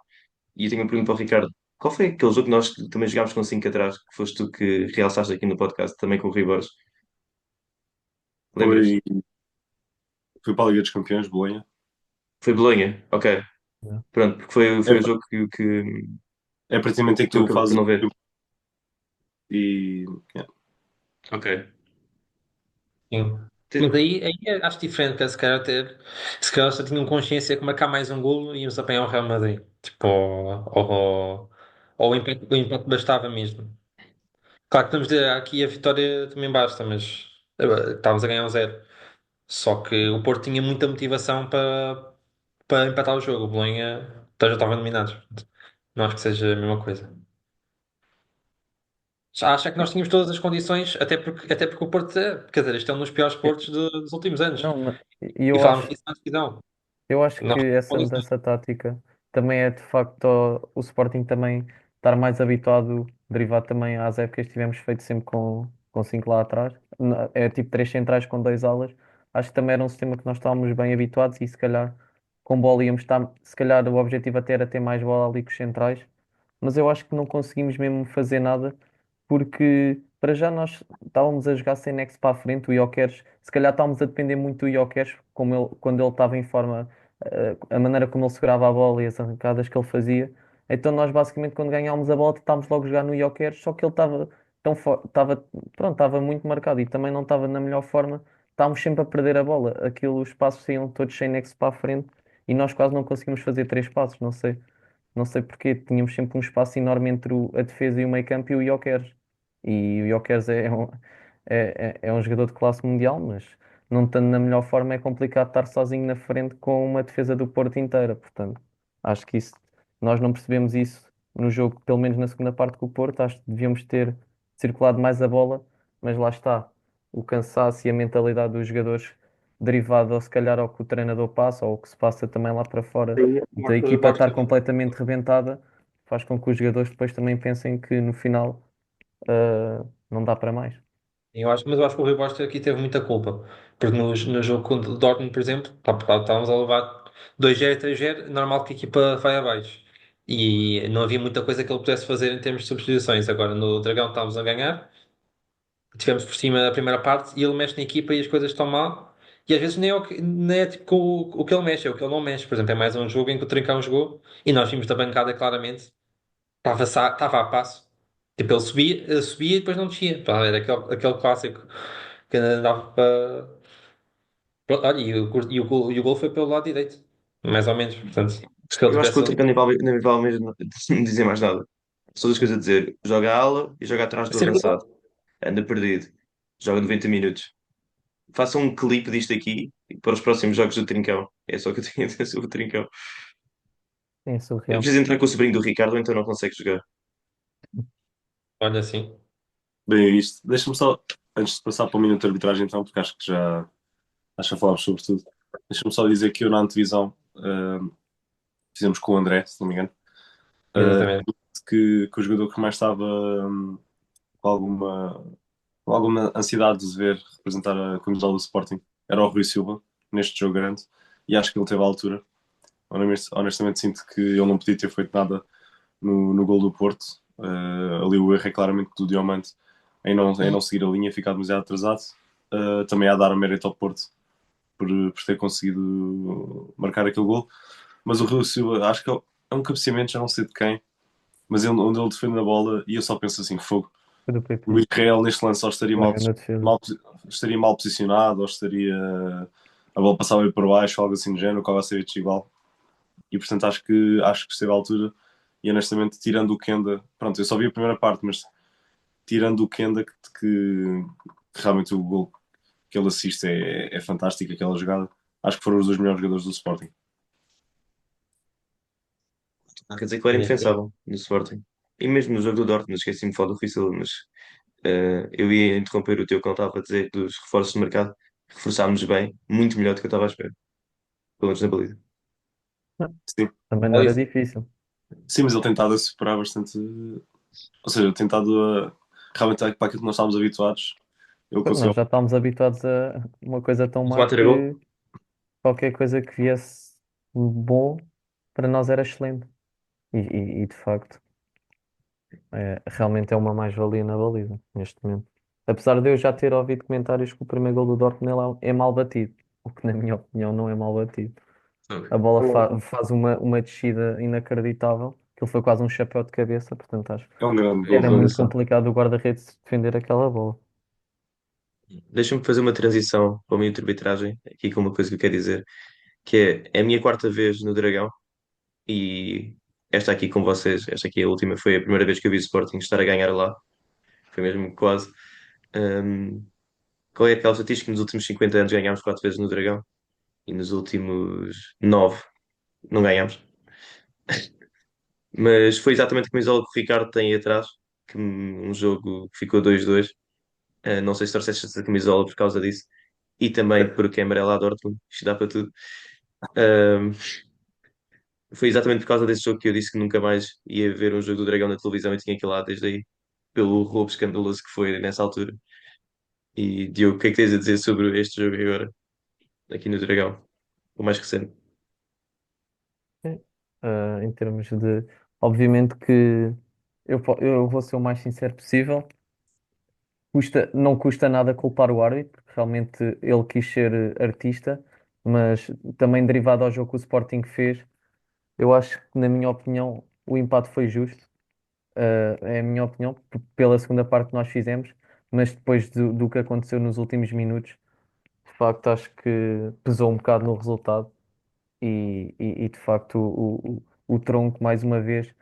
E eu tenho uma pergunta para o Ricardo. Qual foi aquele jogo que nós também jogámos com 5 atrás, que foste tu que realçaste aqui no podcast, também com o Rui Borges? Lembras? Foi, foi para a Liga dos Campeões, Bolonha. Foi Bolonha? Ok. Yeah. Pronto, porque foi É, o jogo que é precisamente em que tu tu acabaste por fazes não ver. e yeah. Ok. Sim. Mas aí acho diferente, que se calhar só tinham consciência que marcar mais um golo e íamos apanhar o Real Madrid. Tipo, ou o empate bastava mesmo. Claro que temos aqui a vitória também basta, mas estávamos a ganhar um zero. Só que o Porto tinha muita motivação para empatar o jogo. O Bolonha já estavam eliminados. Não acho que seja a mesma coisa. Já acho é que nós tínhamos todas as condições, até porque o Porto, quer dizer, este é um dos piores Portos dos últimos anos. Não, e E eu falámos acho, disso na decisão. eu acho Nós que temos essa condições. mudança tática também é de facto o Sporting também estar mais habituado, derivado também às épocas que tivemos feito sempre com cinco lá atrás. É tipo três centrais com dois alas. Acho que também era um sistema que nós estávamos bem habituados e se calhar com bola íamos estar, se calhar o objetivo até era ter mais bola ali com os centrais, mas eu acho que não conseguimos mesmo fazer nada porque para já nós estávamos a jogar sem nexo para a frente, o Gyökeres, se calhar estávamos a depender muito do Gyökeres, como ele, quando ele estava em forma, a maneira como ele segurava a bola e as arrancadas que ele fazia. Então nós basicamente quando ganhámos a bola estávamos logo a jogar no Jokeres, só que ele estava estava, pronto, estava muito marcado e também não estava na melhor forma. Estávamos sempre a perder a bola. Aquilo, os passos saíam todos sem nexo para a frente e nós quase não conseguimos fazer três passos, não sei. Não sei porquê, tínhamos sempre um espaço enorme entre a defesa e o meio-campo e o Gyökeres. E o Gyökeres é um jogador de classe mundial, mas não estando na melhor forma é complicado estar sozinho na frente com uma defesa do Porto inteira. Portanto, acho que isso, nós não percebemos isso no jogo, pelo menos na segunda parte com o Porto. Acho que devíamos ter circulado mais a bola, mas lá está. O cansaço e a mentalidade dos jogadores derivado, ou se calhar, ao que o treinador passa, ou o que se passa também lá para fora Sim, da eu equipa gosto estar de- completamente rebentada, faz com que os jogadores depois também pensem que no final não dá para mais. mas eu acho que o Rui Borges aqui teve muita culpa. Porque no jogo contra o Dortmund, por exemplo, estávamos a levar 2-0, 3-0, normal que a equipa vai abaixo. E não havia muita coisa que ele pudesse fazer em termos de substituições. Agora no Dragão estávamos a ganhar, tivemos por cima da primeira parte e ele mexe na equipa e as coisas estão mal. E às vezes nem é tipo o que ele mexe, é o que ele não mexe. Por exemplo, é mais um jogo em que o Trincão jogou e nós vimos da bancada claramente, estava a passo. Tipo, ele subia e depois não descia. Pá, era aquele clássico que dava para. Olha, e o gol foi pelo lado direito, mais ou menos. Portanto, se ele Eu acho que tivesse o ali. Trincão nem vale mesmo dizer mais nada. Só duas coisas a dizer. Joga a ala e joga atrás do Ser verdade. avançado. Anda perdido. Joga 90 minutos. Faça um clipe disto aqui para os próximos jogos do Trincão. É só o que eu tenho a dizer sobre o Trincão. É Eu surreal. preciso entrar com o sobrinho do Ricardo, ou então não consegue jogar. Olha assim. Bem, é isto. Deixa-me só, antes de passar para o minuto de arbitragem, então, porque acho que já falámos sobre tudo. Deixa-me só dizer que eu na antevisão fizemos com o André, se não me engano, Exatamente. que o jogador que mais estava com alguma ansiedade de se ver representar a camisola do Sporting era o Rui Silva, neste jogo grande, e acho que ele teve a altura. Honestamente, sinto que ele não podia ter feito nada no gol do Porto. Ali o erro é claramente do Diomante em não seguir a linha, ficar demasiado atrasado. Também há a dar mérito ao Porto por ter conseguido marcar aquele gol. Mas o Rui Silva, acho que é um cabeceamento, já não sei de quem, mas onde ele defende a bola, e eu só penso assim: fogo. Foi do O PP. Israel neste lance ou estaria Uma grande defesa. estaria mal posicionado, ou estaria a bola passava por baixo, algo assim do género, qual vai ser este igual. E portanto acho que esteve à altura. E honestamente, tirando o Kenda, pronto, eu só vi a primeira parte, mas tirando o Kenda, que realmente o gol que ele assiste é fantástico, aquela jogada, acho que foram os dois melhores jogadores do Sporting. Quer dizer que ele era indefensável no Sporting. E mesmo no jogo do Dortmund, esqueci-me de falar do Rui Silva, mas eu ia interromper o teu que ele estava a dizer dos reforços de mercado. Reforçámos bem, muito melhor do que eu estava à espera. Pelo menos na baliza. Sim, Também não Olha era isso. difícil. sim, mas ele tentado a superar bastante, ou seja, tentado realmente para aquilo que nós estávamos habituados, ele Nós conseguiu. já estávamos habituados a uma coisa tão má Tomate era gol. que qualquer coisa que viesse bom para nós era excelente. E, de facto, realmente é uma mais-valia na baliza neste momento. Apesar de eu já ter ouvido comentários que o primeiro gol do Dortmund é mal batido, o que na minha opinião não é mal batido. A bola faz uma descida inacreditável, que foi quase um chapéu de cabeça, portanto acho que É um grande gol, era Mesmo muito assim. complicado o guarda-redes defender aquela bola. Deixa-me fazer uma transição para o minuto de arbitragem, aqui com uma coisa que eu quero dizer, que é a minha quarta vez no Dragão e esta aqui com vocês, esta aqui é a última, foi a primeira vez que eu vi o Sporting estar a ganhar lá, foi mesmo quase. Ahm, Qual é aquela estatística que nos últimos 50 anos ganhámos 4 vezes no Dragão e nos últimos 9 não ganhámos? Mas foi exatamente a camisola que o Ricardo tem aí atrás, que um jogo que ficou 2-2. Não sei se trouxeste essa camisola por causa disso. E também porque é amarela a Dortmund, isto dá para tudo. Ahm, Foi exatamente por causa desse jogo que eu disse que nunca mais ia ver um jogo do Dragão na televisão e tinha que ir lá desde aí, pelo roubo escandaloso que foi nessa altura. E Diogo, o que é que tens a dizer sobre este jogo agora, aqui no Dragão, o mais recente? Sim. Em termos de. Obviamente que eu vou ser o mais sincero possível. Não custa nada culpar o árbitro, porque realmente ele quis ser artista, mas também derivado ao jogo que o Sporting fez, eu acho que, na minha opinião, o empate foi justo. É a minha opinião, pela segunda parte que nós fizemos, mas depois do que aconteceu nos últimos minutos, de facto acho que pesou um bocado no resultado e, de facto o Tronco mais uma vez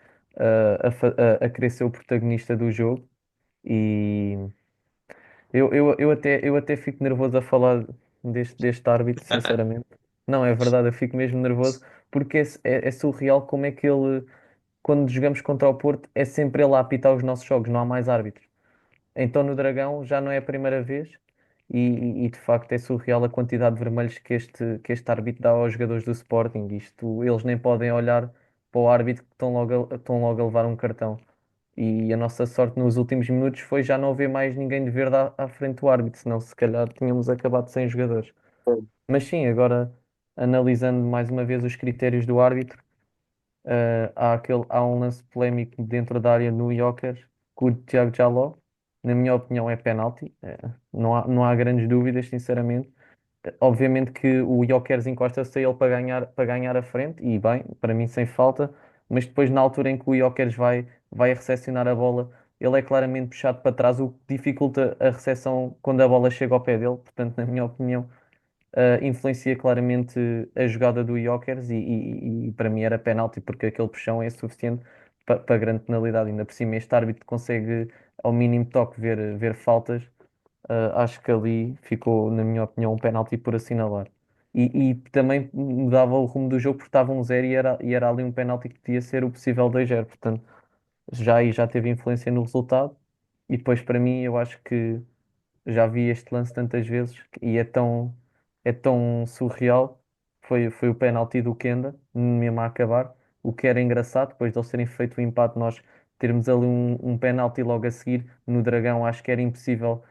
a querer ser o protagonista do jogo e eu até fico nervoso a falar deste árbitro, sinceramente. Não, é verdade, eu fico mesmo nervoso porque é surreal como é que ele, quando jogamos contra o Porto, é sempre ele a apitar os nossos jogos, não há mais árbitros. Então no Dragão já não é a primeira vez e, de facto é surreal a quantidade de vermelhos que este árbitro dá aos jogadores do Sporting. Isto, eles nem podem olhar para o árbitro que estão logo a levar um cartão. E a nossa sorte nos últimos minutos foi já não haver mais ninguém de verde à frente do árbitro, senão se calhar tínhamos acabado sem jogadores. Mas sim, agora analisando mais uma vez os critérios do árbitro. Há um lance polémico dentro da área no Joker com o Tiago Jaló. Na minha opinião, é penalti. Não há grandes dúvidas, sinceramente. Obviamente que o Jokers encosta-se a ele para ganhar a frente, e bem, para mim sem falta, mas depois, na altura em que o Jokers vai a recepcionar a bola, ele é claramente puxado para trás, o que dificulta a recepção quando a bola chega ao pé dele. Portanto, na minha opinião, influencia claramente a jogada do Jokers e para mim era penalti porque aquele puxão é suficiente para grande penalidade. Ainda por cima este árbitro consegue ao mínimo toque ver faltas. Acho que ali ficou, na minha opinião, um penalti por assinalar. E também mudava o rumo do jogo porque estava 1-0 e era ali um penalti que podia ser o possível 2-0. Portanto, já aí já teve influência no resultado. E depois, para mim, eu acho que já vi este lance tantas vezes e é tão surreal. Foi o penalti do Kenda, mesmo a acabar. O que era engraçado, depois de eles terem feito o empate, nós termos ali um penalti logo a seguir no Dragão, acho que era impossível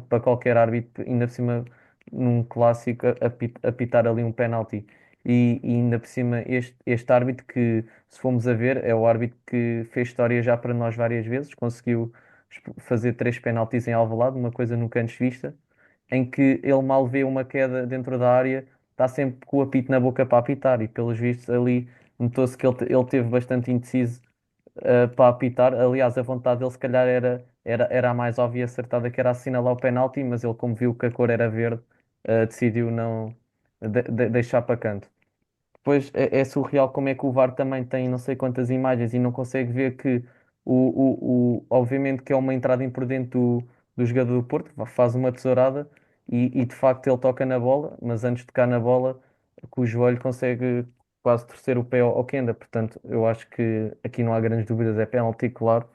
para qualquer árbitro, ainda por cima num clássico, apitar ali um penalti. E ainda por cima este árbitro que, se formos a ver, é o árbitro que fez história já para nós várias vezes, conseguiu fazer 3 penaltis em Alvalade, uma coisa nunca antes vista, em que ele mal vê uma queda dentro da área, está sempre com o apito na boca para apitar, e pelos vistos ali notou-se que ele teve bastante indeciso para apitar. Aliás, a vontade dele se calhar era a mais óbvia e acertada, que era assinalar o penalti, mas ele, como viu que a cor era verde, decidiu não deixar para canto. Depois é surreal como é que o VAR também tem não sei quantas imagens e não consegue ver que obviamente que é uma entrada imprudente do jogador do Porto, faz uma tesourada e de facto ele toca na bola, mas antes de tocar na bola, com o joelho consegue quase torcer o pé ao Kenda. Portanto, eu acho que aqui não há grandes dúvidas, é pênalti, claro,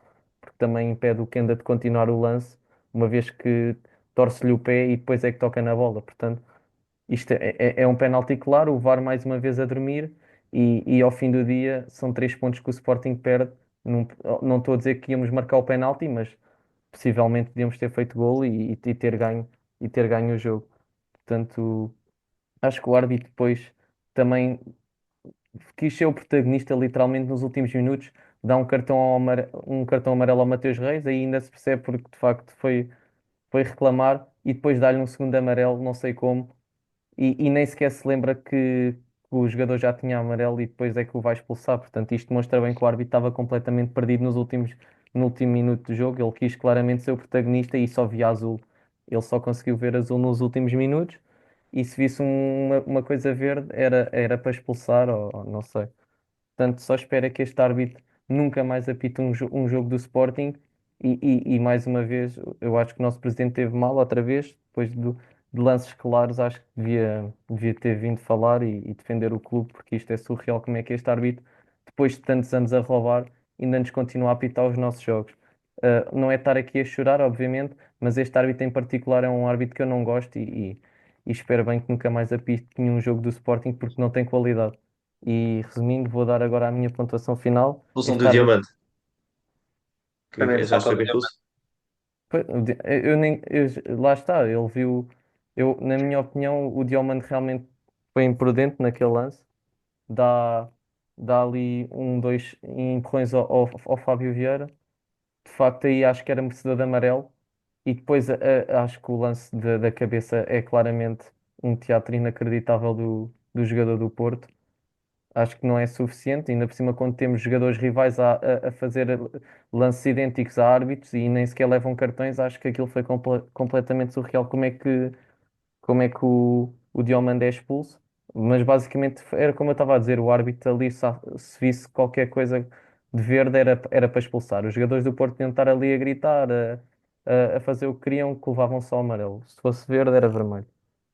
porque também impede o Kenda de continuar o lance, uma vez que torce-lhe o pé e depois é que toca na bola. Portanto, isto é um penalti claro, o VAR mais uma vez a dormir e ao fim do dia são 3 pontos que o Sporting perde. Não, não estou a dizer que íamos marcar o penalti, mas possivelmente podíamos ter feito golo e ter ganho o jogo. Portanto, acho que o árbitro depois também quis ser o protagonista literalmente nos últimos minutos, dá um cartão amarelo ao Mateus Reis, aí ainda se percebe porque de facto foi reclamar e depois dá-lhe um segundo amarelo, não sei como e nem sequer se lembra que o jogador já tinha amarelo e depois é que o vai expulsar. Portanto, isto demonstra bem que o árbitro estava completamente perdido no último minuto do jogo. Ele quis claramente ser o protagonista e só via azul. Ele só conseguiu ver azul nos últimos minutos e se visse uma coisa verde era para expulsar ou não sei. Portanto, só espero é que este árbitro nunca mais apite um jogo do Sporting e, mais uma vez, eu acho que o nosso presidente teve mal outra vez, depois de lances claros, acho que devia ter vindo falar e defender o clube, porque isto é surreal como é que este árbitro, depois de tantos anos a roubar, ainda nos continua a apitar os nossos jogos. Não é estar aqui a chorar, obviamente, mas este árbitro em particular é um árbitro que eu não gosto e espero bem que nunca mais apite nenhum jogo do Sporting porque não tem qualidade. E resumindo, vou dar agora a minha pontuação final. Expulsão Este do árbitro, Diamante, que já foi expulso. lá está, ele viu, na minha opinião, o Diomande realmente foi imprudente naquele lance. Dá, dá ali dois empurrões ao Fábio Vieira. De facto, aí acho que era merecedor de amarelo. E depois acho que o lance da cabeça é claramente. um teatro inacreditável do jogador do Porto. Acho que não é suficiente, ainda por cima quando temos jogadores rivais a fazer lances idênticos a árbitros e nem sequer levam cartões, acho que aquilo foi completamente surreal. Como é que o Diomande é expulso? Mas basicamente era como eu estava a dizer, o árbitro ali, se visse qualquer coisa de verde, era para expulsar. Os jogadores do Porto tinham de estar ali a gritar, a fazer o que queriam, que levavam só amarelo. Se fosse verde, era vermelho.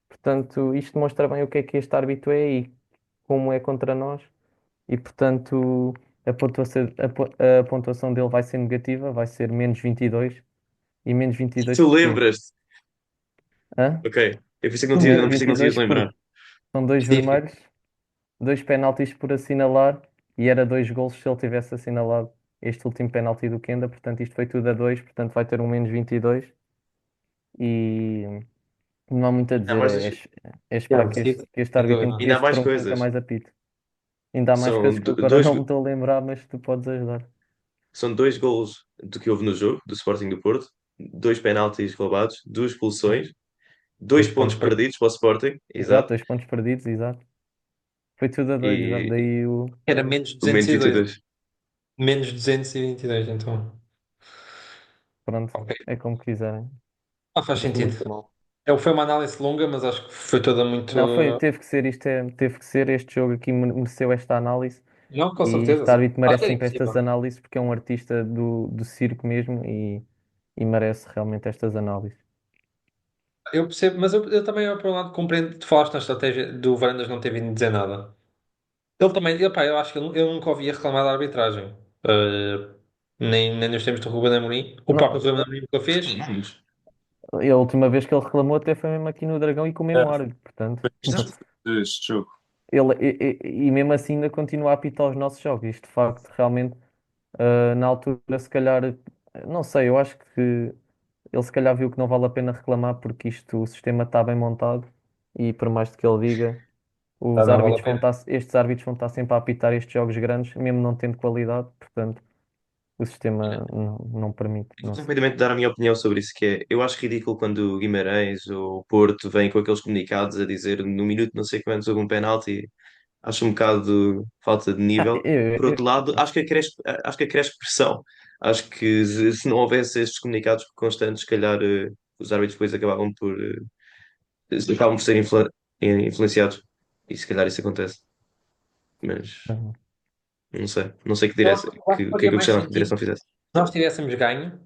Portanto, isto demonstra bem o que este árbitro é e como é contra nós. E portanto, a pontuação dele vai ser negativa, vai ser menos 22 e menos 22 Tu porquê? lembras-te? Hã? Ok. Eu pensei que não tinha, não Menos pensei que não tinhas 22 lembrar. porque são dois Específico. vermelhos, dois penaltis por assinalar e era dois golos se ele tivesse assinalado este último penalti do Kenda, portanto isto foi tudo a dois, portanto vai ter um menos 22 e não há muito a Ainda há dizer, mais, é esperar Yeah, que sim, este sem árbitro dúvida. ainda há este mais tronco nunca coisas. mais apite. Ainda há mais coisas São que eu agora dois, não me estou a lembrar, mas tu podes ajudar. são dois golos do que houve no jogo, do Sporting do Porto, dois penaltis roubados, duas expulsões, dois Dois pontos pontos para perdidos para o Sporting, Exato, exato, 2 pontos perdidos, exato. Foi tudo a dois, exato. e Daí era menos o menos 202. 22. Menos 222, então. pronto, Ok. é como quiserem. Ah, faz Isto sentido. muito mal. Foi uma análise longa, mas acho que foi toda muito. Não, teve que ser, teve que ser, este jogo aqui mereceu esta análise Não, com e certeza, este sim. árbitro Acho merece que era sempre estas impossível. análises porque é um artista do circo mesmo e merece realmente estas análises. Eu percebo, mas eu também, por um lado, compreendo. Tu falaste na estratégia do Varandas não ter vindo dizer nada. Ele também, pá, eu acho que eu nunca ouvi reclamar da arbitragem. Nem nos tempos do Ruben Amorim. O próprio Não, Ruben Amorim nunca fez. Reclamamos. e a última vez que ele reclamou até foi mesmo aqui no Dragão e com o É, mesmo árbitro, portanto. Exato. este jogo. E mesmo assim ainda continua a apitar os nossos jogos. Isto de facto, realmente, na altura, se calhar, não sei, eu acho que ele se calhar viu que não vale a pena reclamar porque isto, o sistema está bem montado e por mais que ele diga, Não, não vale a pena. estes árbitros vão estar sempre a apitar estes jogos grandes, mesmo não tendo qualidade, portanto, o sistema não permite, Vou não sei. rapidamente dar a minha opinião sobre isso, que é, eu acho ridículo quando o Guimarães ou o Porto vêm com aqueles comunicados a dizer no minuto não sei quantos houve um penalti. Acho um bocado falta de Ah, nível. Por outro lado, acho que acresce pressão. Acho que se não houvesse estes comunicados constantes, se calhar os árbitros depois acabam por ser influenciados. E se calhar isso acontece. Mas não sei que Eu acho que o que é faria que eu mais gostava que a sentido direção se fizesse. nós tivéssemos ganho.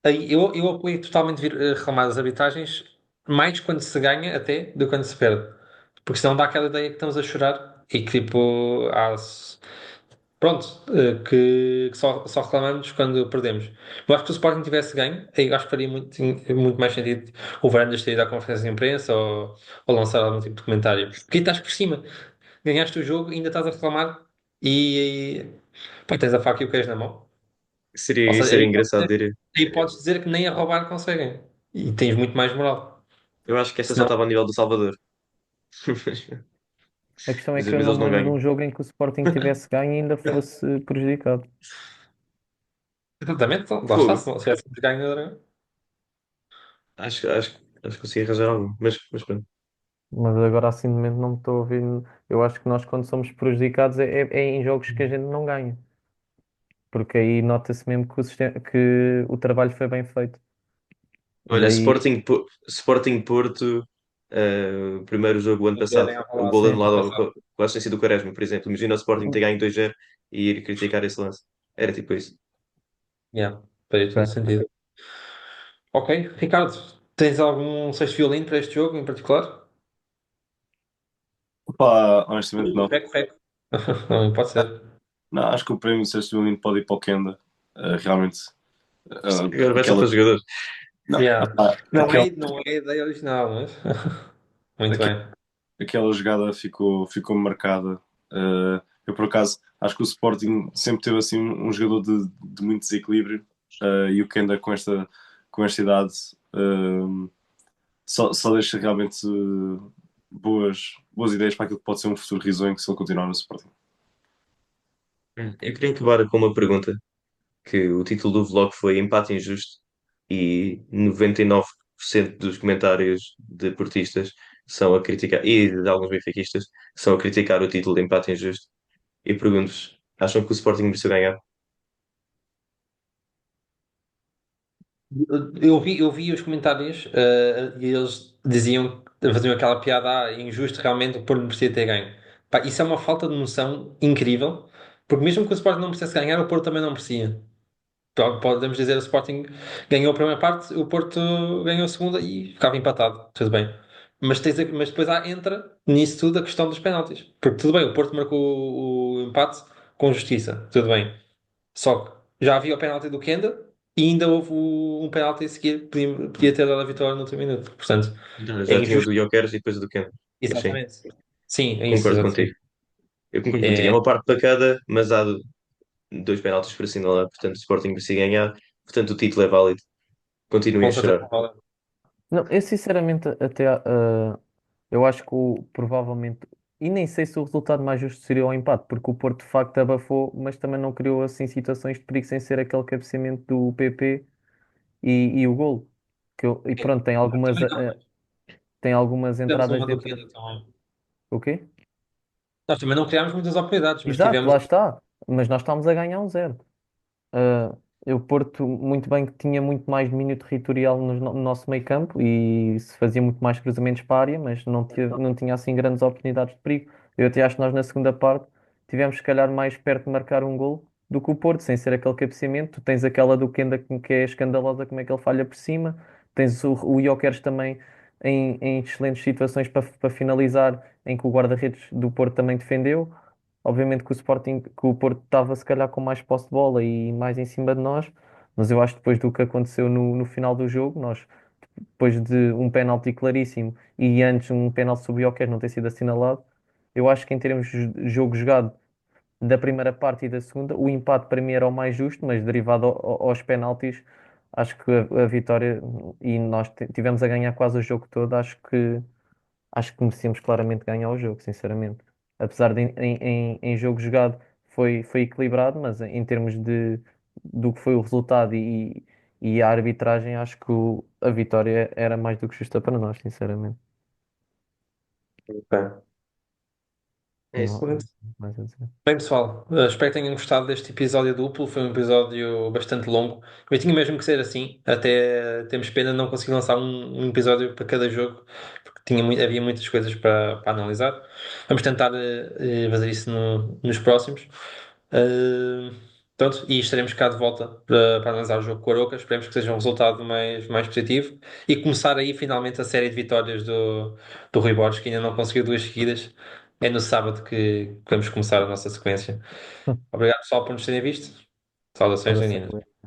Aí eu apoio totalmente vir reclamar das arbitragens, mais quando se ganha até do que quando se perde. Porque senão dá aquela ideia que estamos a chorar e que tipo, pronto, que só reclamamos quando perdemos. Eu acho que se o Sporting tivesse ganho, aí eu acho que faria muito mais sentido o Varandas ter ido à conferência de imprensa ou lançar algum tipo de comentário. Porque aí estás por cima, ganhaste o jogo, ainda estás a reclamar e pá, tens a faca e o queijo na mão. Ou seja, Seria engraçado, diria. aí podes dizer que nem a roubar conseguem. E tens muito mais moral. Eu acho que esta só Senão, estava ao nível do Salvador. A questão é Mas que eu mas não eles me não lembro de ganham. um jogo em que o Sporting tivesse ganho e ainda fosse prejudicado. exatamente, então, lá está. Fogo. Se não tivéssemos ganho, era- Acho que consegui arranjar algum. Mas pronto. Mas agora assim de momento não me estou a ouvir. Eu acho que nós quando somos prejudicados é em jogos que a gente não ganha. Porque aí nota-se mesmo que o trabalho foi bem feito. Olha, Daí, Sporting Porto, o primeiro jogo ano não passado, querem o falar gol sempre anulado passado. quase tem sido o Quaresma, por exemplo. Imagina o Sporting ter ganho 2-0 e ir criticar esse lance. Era tipo isso. Yeah, faz todo ok. sentido. Ok, Ricardo, tens algum sexto violino para este jogo em particular? Pá, honestamente não. Rec. Não, pode ser. Não, acho que o prémio de sexto violino pode ir para o Kenda. Realmente, Agora vai só aquela, para jogadores. não, Yeah. aquela, Não é a ideia original, mas. Muito aquela, bem. aquela jogada ficou marcada. Eu, por acaso, acho que o Sporting sempre teve assim um jogador de muito desequilíbrio. E o Kenda, com esta idade, só deixa realmente boas ideias para aquilo que pode ser um futuro risonho se ele continuar no Sporting. Eu queria acabar com uma pergunta, que o título do vlog foi Empate Injusto e 99% dos comentários de portistas são a criticar, e de alguns benfiquistas, que são a criticar o título de empate injusto. E pergunto-vos, acham que o Sporting mereceu ganhar? Eu vi os comentários, e eles faziam aquela piada, é injusto realmente o Porto não merecia ter ganho. Pá, isso é uma falta de noção incrível, porque mesmo que o Sporting não precisasse ganhar, o Porto também não merecia. Podemos dizer o Sporting ganhou a primeira parte, o Porto ganhou a segunda e ficava empatado, tudo bem. Mas depois entra nisso tudo a questão dos penaltis. Porque tudo bem, o Porto marcou o empate com justiça, tudo bem. Só que já havia o penalti do Kenda e ainda houve um penalti a seguir que podia ter dado a vitória no último minuto. Portanto, é Já tinha o do injusto. Jokeres e depois o do Kent. Mas sim, Exatamente. Sim, é isso, concordo exatamente. contigo. Eu concordo contigo. É É, uma parte para cada, mas há dois penaltis para assinalar, portanto o Sporting merecia ganhar, portanto o título é válido. Continuem a com certeza. chorar. Não, eu sinceramente até eu acho que provavelmente, e nem sei se o resultado mais justo seria o empate, porque o Porto de facto abafou, mas também não criou assim situações de perigo sem ser aquele cabeceamento do PP e o golo. E pronto, Também não tem algumas tivemos entradas uma do dentro. Kenda também. O quê? Nós também não criámos muitas oportunidades, mas Exato, tivemos. lá está. Mas nós estamos a ganhar 1-0. O Porto, muito bem, que tinha muito mais domínio territorial no nosso meio campo e se fazia muito mais cruzamentos para a área, mas não tinha assim grandes oportunidades de perigo. Eu até acho que nós na segunda parte tivemos se calhar mais perto de marcar um gol do que o Porto, sem ser aquele cabeceamento. Tu tens aquela do Kenda que é escandalosa, como é que ele falha por cima. Tens o Gyökeres também em excelentes situações para finalizar, em que o guarda-redes do Porto também defendeu. Obviamente que que o Porto estava se calhar com mais posse de bola e mais em cima de nós, mas eu acho que depois do que aconteceu no final do jogo, nós, depois de um penalti claríssimo e antes um penalti sobre o Joker não ter sido assinalado, eu acho que em termos de jogo jogado da primeira parte e da segunda, o empate para mim era o mais justo, mas derivado aos penaltis, acho que a vitória e nós tivemos a ganhar quase o jogo todo, acho que merecemos claramente ganhar o jogo, sinceramente. Apesar de em jogo jogado foi equilibrado, mas em termos do que foi o resultado e a arbitragem, acho que a vitória era mais do que justa para nós, sinceramente. Ok. É Não isso. há mais a dizer. Bem, pessoal, espero que tenham gostado deste episódio duplo. Foi um episódio bastante longo, mas tinha mesmo que ser assim. Até temos pena de não conseguir lançar um episódio para cada jogo, porque havia muitas coisas para analisar. Vamos tentar fazer isso nos próximos. Uh, Pronto, e estaremos cá de volta para analisar o jogo com o Aroca. Esperemos que seja um resultado mais positivo e começar aí finalmente a série de vitórias do Rui Borges, que ainda não conseguiu duas seguidas. É no sábado que vamos começar a nossa sequência. Obrigado, pessoal, por nos terem visto. Saudações, Ora, sem Leoninas.